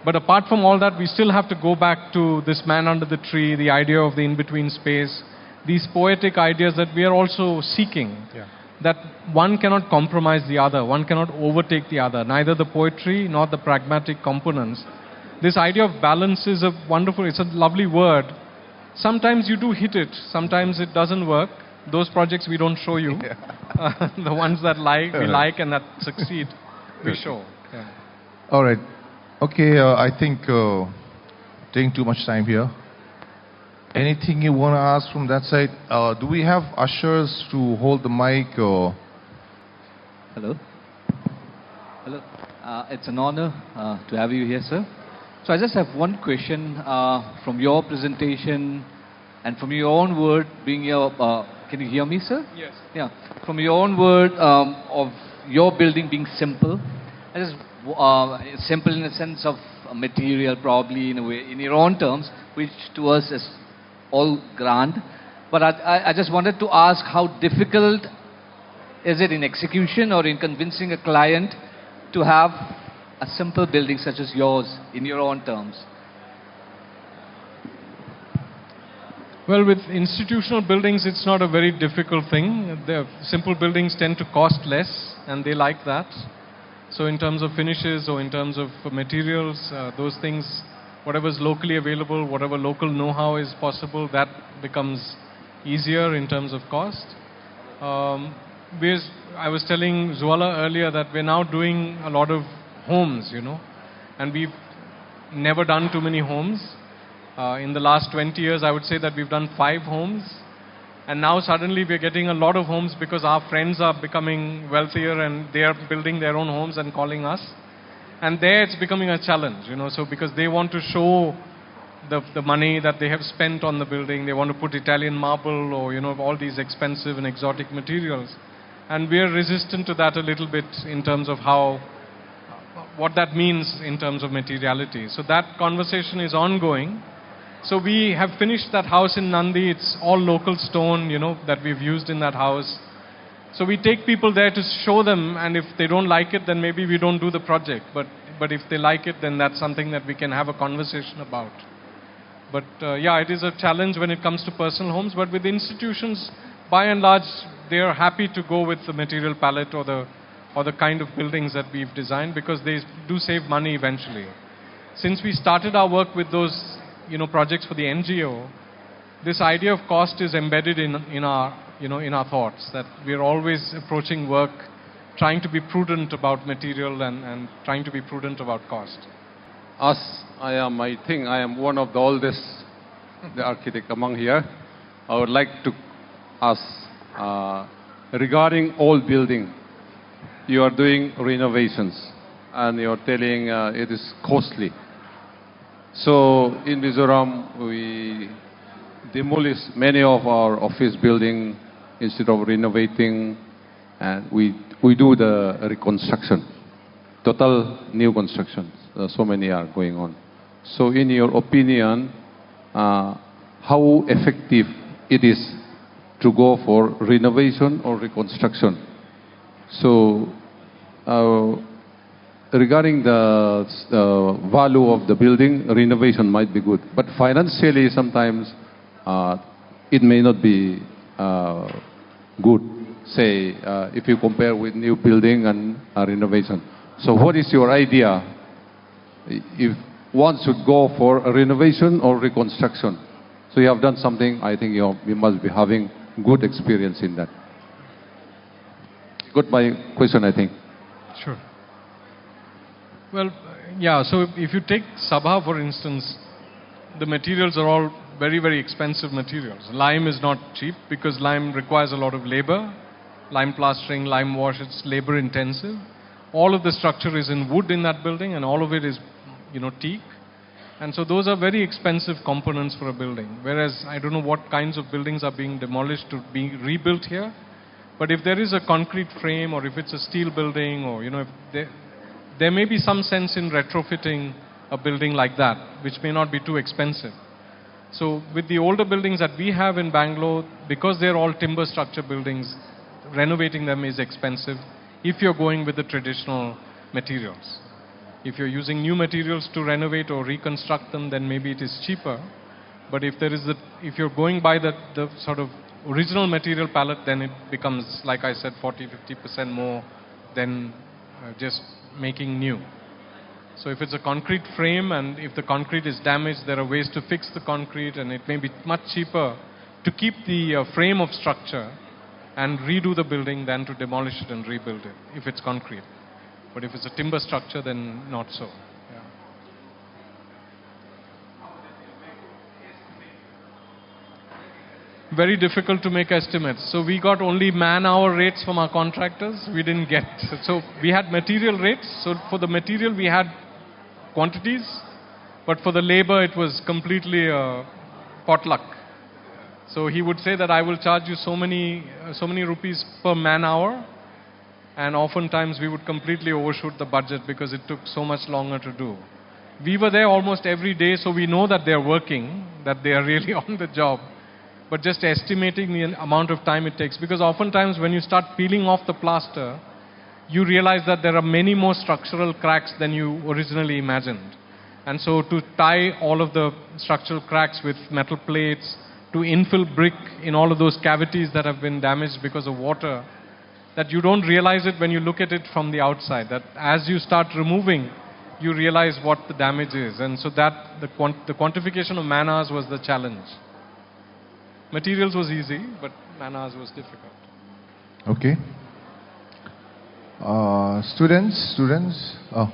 but apart from all that, we still have to go back to this man under the tree, the idea of the in-between space, these poetic ideas that we are also seeking.
Yeah.
That one cannot compromise the other, one cannot overtake the other, neither the poetry nor the pragmatic components. This idea of balance is it's a lovely word. Sometimes you do hit it, sometimes it doesn't work. Those projects we don't show you. Yeah. The ones that we like and that succeed, we show. Yeah.
All right. Okay, I think taking too much time here. Anything you want to ask from that side? Do we have ushers to hold the mic? Or?
Hello. Hello. It's an honor to have you here, sir. So I just have one question from your presentation and from your own word, being your... can you hear me, sir?
Yes.
Yeah. From your own word of your building being simple, I just simple in the sense of material, probably in a way, in your own terms, which to us is all grand. But I just wanted to ask, how difficult is it in execution or in convincing a client to have a simple building such as yours in your own terms?
Well, with institutional buildings, it's not a very difficult thing. The simple buildings tend to cost less, and they like that. So in terms of finishes or in terms of materials, those things, whatever's locally available, whatever local know-how is possible, that becomes easier in terms of cost. I was telling Zuala earlier that we're now doing a lot of homes, and we've never done too many homes. In the last 20 years, I would say that we've done 5 homes. And now suddenly we're getting a lot of homes because our friends are becoming wealthier and they are building their own homes and calling us. And there it's becoming a challenge, so because they want to show the money that they have spent on the building. They want to put Italian marble or, all these expensive and exotic materials. And we are resistant to that a little bit in terms of how, what that means in terms of materiality. So that conversation is ongoing. So we have finished that house in Nandi. It's all local stone, that we've used in that house. So we take people there to show them, and if they don't like it, then maybe we don't do the project. But if they like it, then that's something that we can have a conversation about. But yeah, it is a challenge when it comes to personal homes. But with institutions, by and large, they are happy to go with the material palette or the kind of buildings that we've designed, because they do save money eventually. Since we started our work with those projects for the NGO, this idea of cost is embedded in our thoughts, that we're always approaching work trying to be prudent about material and trying to be prudent about cost.
As I think I am one of the oldest the architect among here. I would like to ask regarding old building. You are doing renovations and you are telling it is costly. So in Mizoram, we demolish many of our office building instead of renovating, and we do the reconstruction, total new construction. So many are going on. So in your opinion, how effective it is to go for renovation or reconstruction? So regarding the value of the building, renovation might be good, but financially sometimes it may not be good, say, if you compare with new building and renovation. So what is your idea if one should go for a renovation or reconstruction? So you have done something, I think you must be having good experience in that. Got my question, I think.
Sure. Well, yeah, so if you take Sabha, for instance, the materials are all very, very expensive materials. Lime is not cheap because lime requires a lot of labor. Lime plastering, lime wash, it's labor intensive. All of the structure is in wood in that building, and all of it is, teak. And so those are very expensive components for a building. Whereas I don't know what kinds of buildings are being demolished to be rebuilt here. But if there is a concrete frame, or if it's a steel building, or if there may be some sense in retrofitting a building like that, which may not be too expensive. So with the older buildings that we have in Bangalore, because they're all timber structure buildings, renovating them is expensive if you're going with the traditional materials. If you're using new materials to renovate or reconstruct them, then maybe it is cheaper. But if if you're going by the sort of original material palette, then it becomes, like I said, 40-50% more than just making new. So if it's a concrete frame and if the concrete is damaged, there are ways to fix the concrete, and it may be much cheaper to keep the frame of structure and redo the building than to demolish it and rebuild it if it's concrete. But if it's a timber structure, then not so. Yeah. Very difficult to make estimates. So we got only man-hour rates from our contractors. We didn't get. So we had material rates. So for the material we had quantities, but for the labor it was completely potluck. So he would say that I will charge you so many rupees per man-hour. And oftentimes we would completely overshoot the budget because it took so much longer to do. We were there almost every day, so we know that they're working, that they are really on the job. But just estimating the amount of time it takes, because oftentimes when you start peeling off the plaster, you realize that there are many more structural cracks than you originally imagined. And so to tie all of the structural cracks with metal plates, to infill brick in all of those cavities that have been damaged because of water, that you don't realize it when you look at it from the outside, that as you start removing, you realize what the damage is. And so that the quantification of man-hours was the challenge. Materials was easy, but man-hours was difficult.
Okay. Students,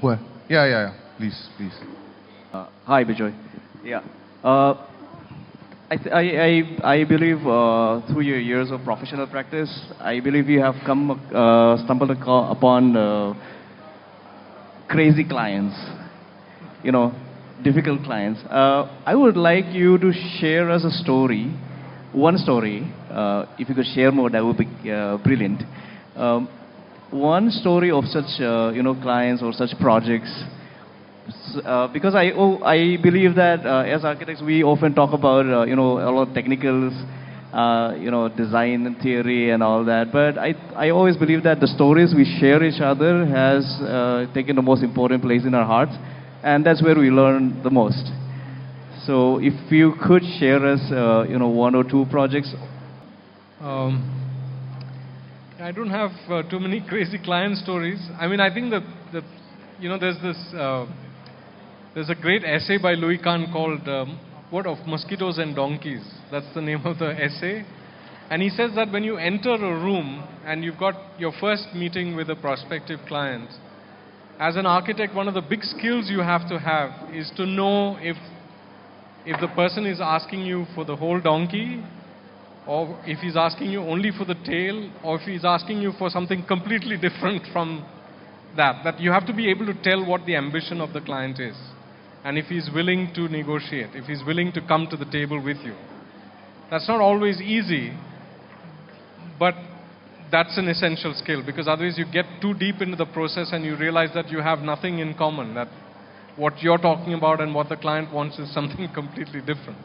where? Yeah. Please.
Hi, Bijoy. Yeah. I believe through your years of professional practice, I believe you have stumbled upon crazy clients, difficult clients. I would like you to share us a story, one story. If you could share more, that would be brilliant. One story of such clients or such projects. Because I believe that as architects we often talk about a lot of technicals, design and theory and all that. But I always believe that the stories we share each other has taken the most important place in our hearts, and that's where we learn the most. So if you could share us, one or two projects.
I don't have too many crazy client stories. I mean, I think there's a great essay by Louis Kahn called What of Mosquitoes and Donkeys. That's the name of the essay. And he says that when you enter a room and you've got your first meeting with a prospective client, as an architect, one of the big skills you have to have is to know if the person is asking you for the whole donkey, or if he's asking you only for the tail, or if he's asking you for something completely different from that you have to be able to tell what the ambition of the client is. And if he's willing to negotiate, if he's willing to come to the table with you. That's not always easy, but that's an essential skill, because otherwise you get too deep into the process and you realize that you have nothing in common, that what you're talking about and what the client wants is something completely different.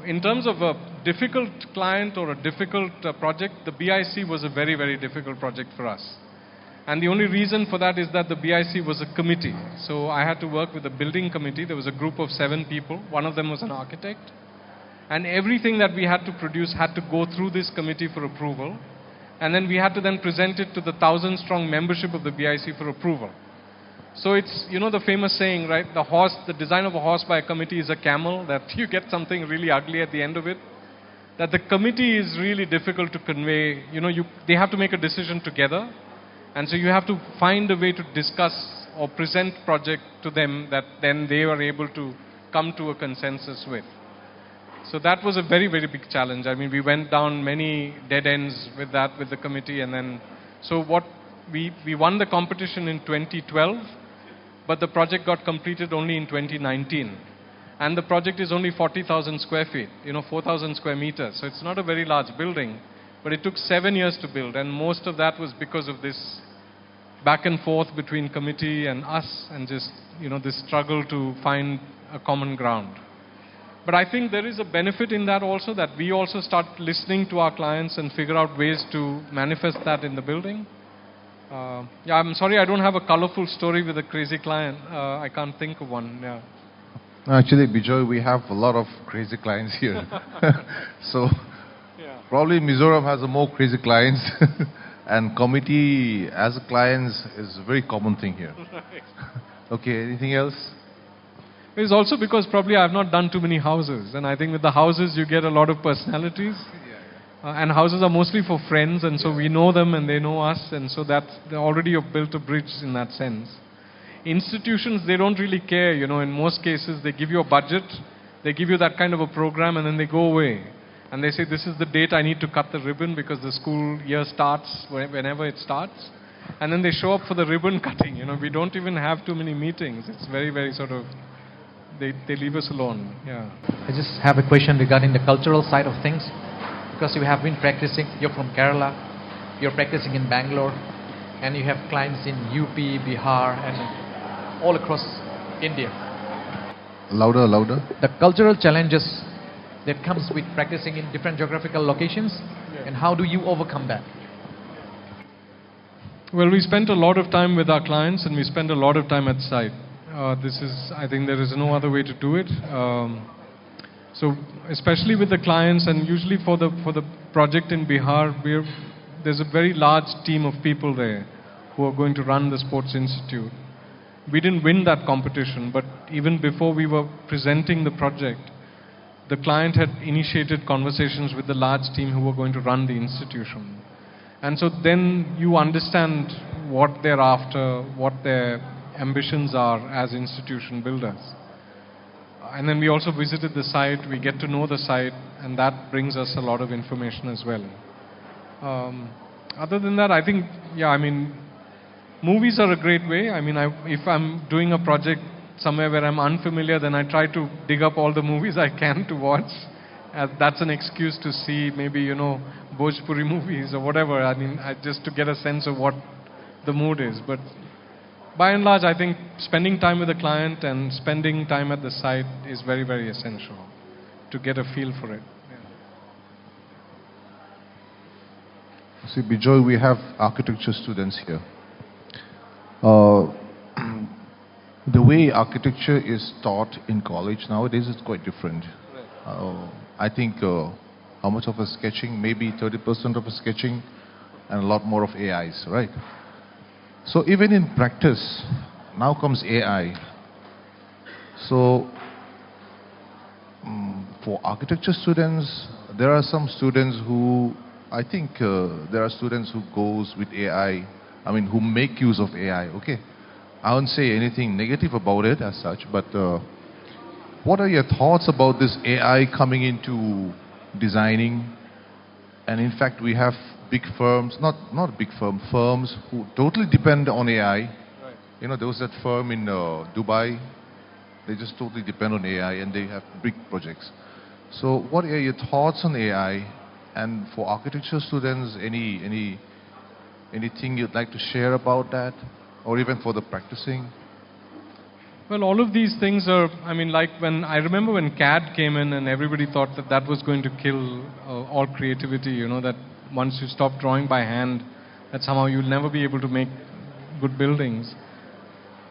In terms of a difficult client or a difficult project, the BIC was a very, very difficult project for us. And the only reason for that is that the BIC was a committee. So I had to work with the building committee. There was a group of 7 people. One of them was an architect. And everything that we had to produce had to go through this committee for approval. And then we had to then present it to the 1,000-strong membership of the BIC for approval. So it's, the famous saying, right? The design of a horse by a committee is a camel, that you get something really ugly at the end of it. That the committee is really difficult to convey. They have to make a decision together. And so you have to find a way to discuss or present project to them that then they are able to come to a consensus with. So that was a very, very big challenge. I mean, we went down many dead ends with the committee. And then, so we won the competition in 2012, but the project got completed only in 2019. And the project is only 40,000 square feet, 4,000 square meters. So it's not a very large building, but it took 7 years to build. And most of that was because of this back and forth between committee and us, and just, this struggle to find a common ground. But I think there is a benefit in that also, that we also start listening to our clients and figure out ways to manifest that in the building. I'm sorry I don't have a colorful story with a crazy client. I can't think of one. Yeah.
Actually, Bijoy, we have a lot of crazy clients here. So probably Mizoram has a more crazy clients. And committee as clients is a very common thing here. Okay, anything else?
It's also because probably I've not done too many houses. And I think with the houses you get a lot of personalities. And houses are mostly for friends, and so we know them and they know us. And so they already have built a bridge in that sense. Institutions, they don't really care. In most cases they give you a budget, they give you that kind of a program, and then they go away. And they say, this is the date I need to cut the ribbon because the school year starts whenever it starts. And then they show up for the ribbon cutting. We don't even have too many meetings. It's very, very sort of, they leave us alone. Yeah.
I just have a question regarding the cultural side of things. Because you have been practicing, you're from Kerala, you're practicing in Bangalore, and you have clients in UP, Bihar, and all across India.
Louder, louder.
The cultural challenges that comes with practicing in different geographical locations, and how do you overcome that?
Well, we spent a lot of time with our clients, and we spend a lot of time at site. I think there is no other way to do it. So especially with the clients, and usually for the project in Bihar, there's a very large team of people there who are going to run the Sports Institute. We didn't win that competition, but even before we were presenting the project, the client had initiated conversations with the large team who were going to run the institution. And so then you understand what they're after, what their ambitions are as institution builders. And then we also visited the site, we get to know the site, and that brings us a lot of information as well. Other than that, I think, movies are a great way. If I'm doing a project somewhere where I'm unfamiliar, then I try to dig up all the movies I can to watch that's an excuse to see maybe, Bhojpuri movies or whatever. I mean, just to get a sense of what the mood is. But by and large, I think spending time with the client and spending time at the site is very, very essential to get a feel for it.
See, Bijoy, we have architecture students here. The way architecture is taught in college nowadays is quite different. I think how much of a sketching, maybe 30% of a sketching and a lot more of AIs, right? So even in practice, now comes AI. So for architecture students, there are some students who, I think there are students who goes with AI, who make use of AI, okay? I won't say anything negative about it as such, but what are your thoughts about this AI coming into designing? And in fact, we have big firms, not big firms who totally depend on AI.
Right.
There was that firm in Dubai, they just totally depend on AI and they have big projects. So what are your thoughts on AI? And for architecture students, anything you'd like to share about that? Or even for the practicing?
Well, all of these things are, like I remember when CAD came in and everybody thought that was going to kill all creativity, that once you stop drawing by hand, that somehow you'll never be able to make good buildings.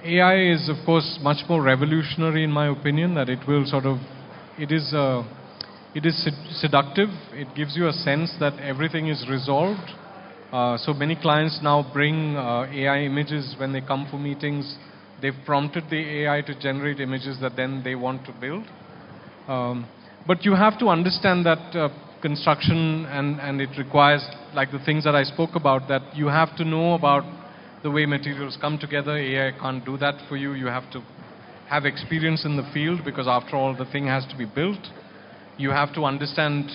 AI is, of course, much more revolutionary in my opinion, that it will it is seductive. It gives you a sense that everything is resolved. So many clients now bring AI images when they come for meetings. They've prompted the AI to generate images that then they want to build. But you have to understand that construction and it requires, like the things that I spoke about, that you have to know about the way materials come together. AI can't do that for you. You have to have experience in the field because after all the thing has to be built. You have to understand,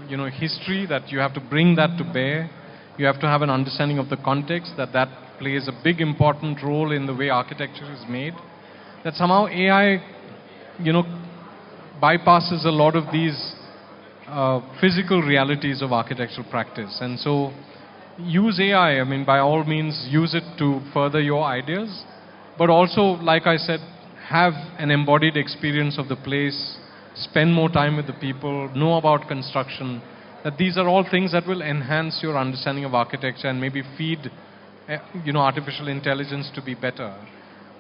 history, that you have to bring that to bear. You have to have an understanding of the context, that plays a big important role in the way architecture is made. That somehow AI, bypasses a lot of these physical realities of architectural practice. And so use AI, by all means use it to further your ideas. But also, like I said, have an embodied experience of the place, spend more time with the people, know about construction. That these are all things that will enhance your understanding of architecture and maybe feed, artificial intelligence to be better.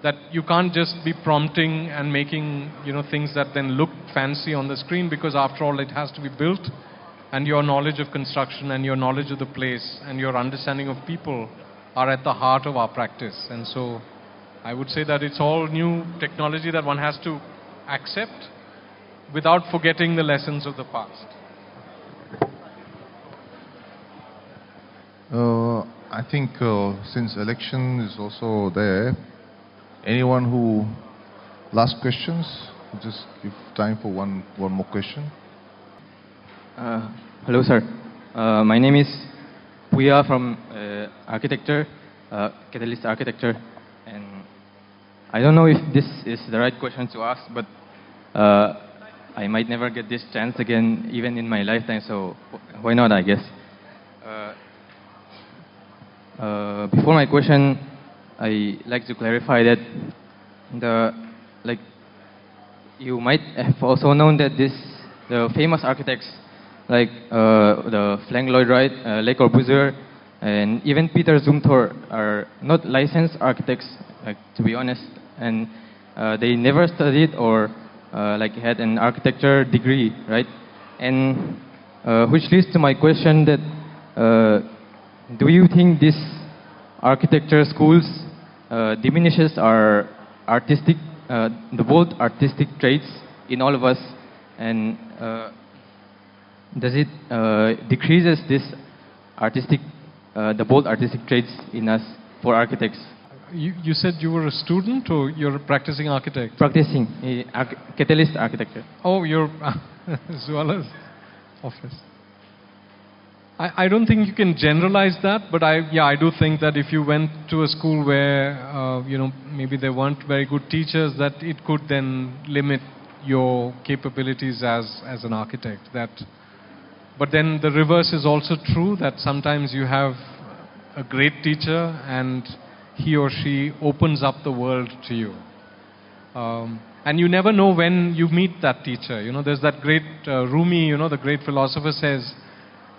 That you can't just be prompting and making, things that then look fancy on the screen, because after all it has to be built, and your knowledge of construction and your knowledge of the place and your understanding of people are at the heart of our practice. And so I would say that it's all new technology that one has to accept without forgetting the lessons of the past.
I think since election is also there, anyone who last questions, just give time for one more question.
Hello, sir. My name is Puya from Architecture, Catalyst Architecture, and I don't know if this is the right question to ask, but I might never get this chance again, even in my lifetime. So why not? I guess. Before my question, I like to clarify that you might have also known that the famous architects like the Frank Lloyd Wright, Le Corbusier, and even Peter Zumthor are not licensed architects, to be honest, and they never studied or had an architecture degree, right? And which leads to my question that do you think this architecture schools diminishes our artistic, the bold artistic traits in all of us, and does it decreases this artistic, the bold artistic traits in us for architects?
You said you were a student or you're a practicing architect?
Practicing catalyst architecture.
Oh, you're as well as office. I don't think you can generalize that, but I do think that if you went to a school where maybe there weren't very good teachers, that it could then limit your capabilities as an architect. But then the reverse is also true, that sometimes you have a great teacher and he or she opens up the world to you. And you never know when you meet that teacher. There's that great Rumi, the great philosopher, says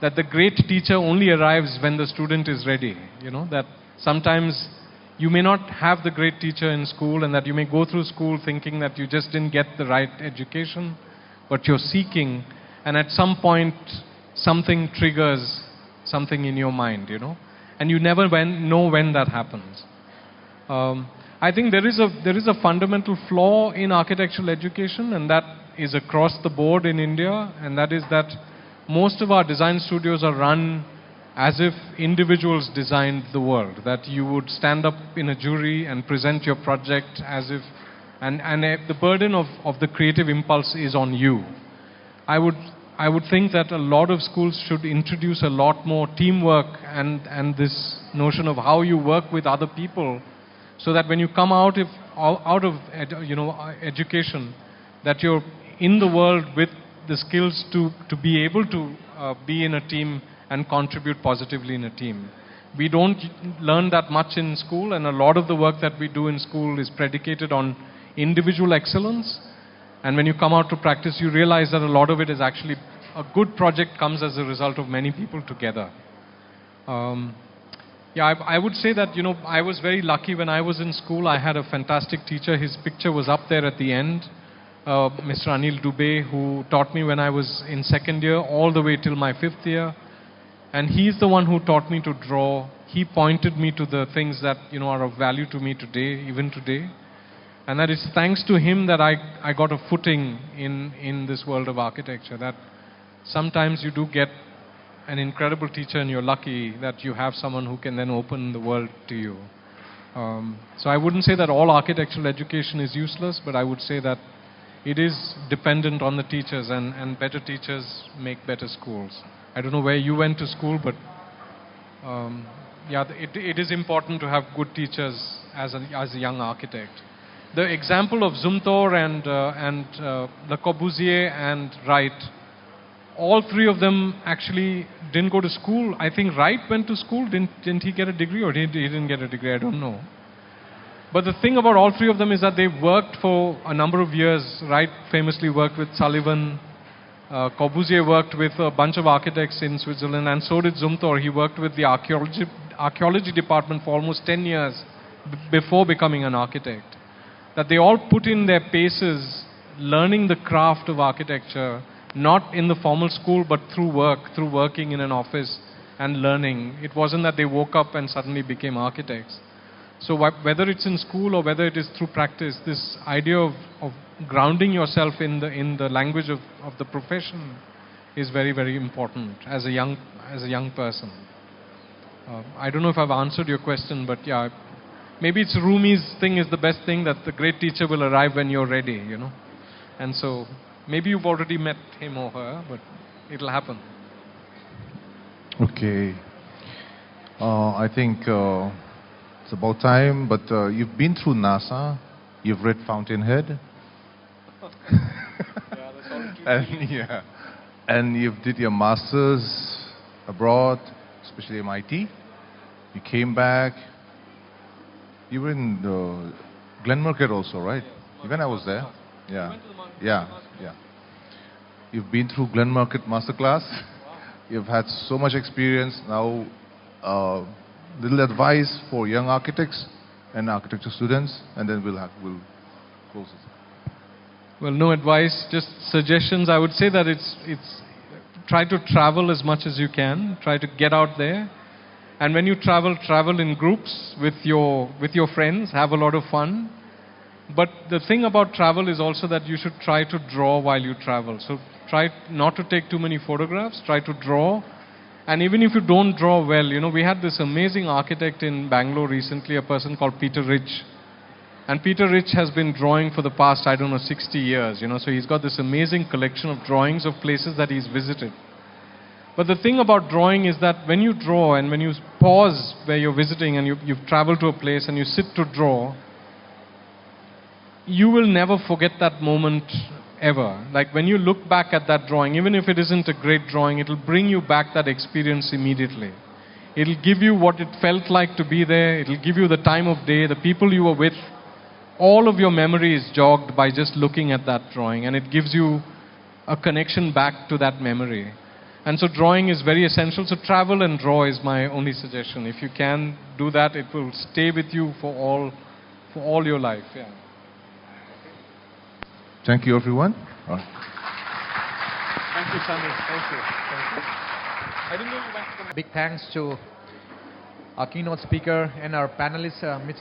that the great teacher only arrives when the student is ready. That sometimes you may not have the great teacher in school, and that you may go through school thinking that you just didn't get the right education, but you're seeking, and at some point something triggers something in your mind, and you never know when that happens. I think there is a fundamental flaw in architectural education, and that is across the board in India, and that is that most of our design studios are run as if individuals designed the world, that you would stand up in a jury and present your project as if, and the burden of the creative impulse is on you. I would think that a lot of schools should introduce a lot more teamwork and this notion of how you work with other people, so that when you come out of education, that you're in the world with the skills to be able to be in a team and contribute positively in a team. We don't learn that much in school, and a lot of the work that we do in school is predicated on individual excellence. And when you come out to practice, you realize that a lot of it is actually, a good project comes as a result of many people together. I would say that, I was very lucky when I was in school. I had a fantastic teacher. His picture was up there at the end. Mr. Anil Dubey, who taught me when I was in second year all the way till my fifth year. And he's the one who taught me to draw. He pointed me to the things that, are of value to me today, even today. And that is thanks to him that I got a footing in this world of architecture. That sometimes you do get an incredible teacher, and you're lucky that you have someone who can then open the world to you. So I wouldn't say that all architectural education is useless, but I would say that it is dependent on the teachers, and better teachers make better schools. I don't know where you went to school, but it is important to have good teachers as a young architect. The example of Zumthor and Le Corbusier and Wright, all three of them actually didn't go to school. I think Wright went to school. Didn't he get a degree, or he didn't get a degree? I don't know. But the thing about all three of them is that they worked for a number of years. Wright famously worked with Sullivan. Corbusier worked with a bunch of architects in Switzerland, and so did Zumthor. He worked with the archaeology department for almost 10 years before becoming an architect. That they all put in their paces learning the craft of architecture, not in the formal school, but through working in an office and learning. It wasn't that they woke up and suddenly became architects. So whether it's in school or whether it is through practice, this idea of grounding yourself in the language of the profession is very, very important as a young person. I don't know if I've answered your question, but yeah, maybe it's Rumi's thing is the best thing, that the great teacher will arrive when you're ready, And so maybe you've already met him or her, but it'll happen.
Okay. I think it's about time, but you've been through NASA, you've read Fountainhead. And you did your masters abroad, especially MIT. You came back. You were in Glenmarket also, right? Even I was there. Yeah. You've been through Glenmarket Masterclass. You've had so much experience. Now, little advice for young architects and architecture students, and then we'll close it.
Well, no advice, just suggestions. I would say that it's try to travel as much as you can. Try to get out there. And when you travel in groups with your friends. Have a lot of fun. But the thing about travel is also that you should try to draw while you travel. So try not to take too many photographs. Try to draw. And even if you don't draw well, we had this amazing architect in Bangalore recently, a person called Peter Rich. And Peter Rich has been drawing for the past, 60 years, so he's got this amazing collection of drawings of places that he's visited. But the thing about drawing is that when you draw and when you pause where you're visiting and you've traveled to a place and you sit to draw, you will never forget that moment ever. Like when you look back at that drawing, even if it isn't a great drawing, it'll bring you back that experience immediately. It'll give you what it felt like to be there. It'll give you the time of day, the people you were with. All of your memory is jogged by just looking at that drawing, and it gives you a connection back to that memory. And so drawing is very essential. So travel and draw is my only suggestion. If you can do that, it will stay with you for all your life. Yeah.
Thank you, everyone.
Thank you, Sunny. Thank you. Thank you. I didn't know you went to
Big thanks to our keynote speaker and our panelists, Mr.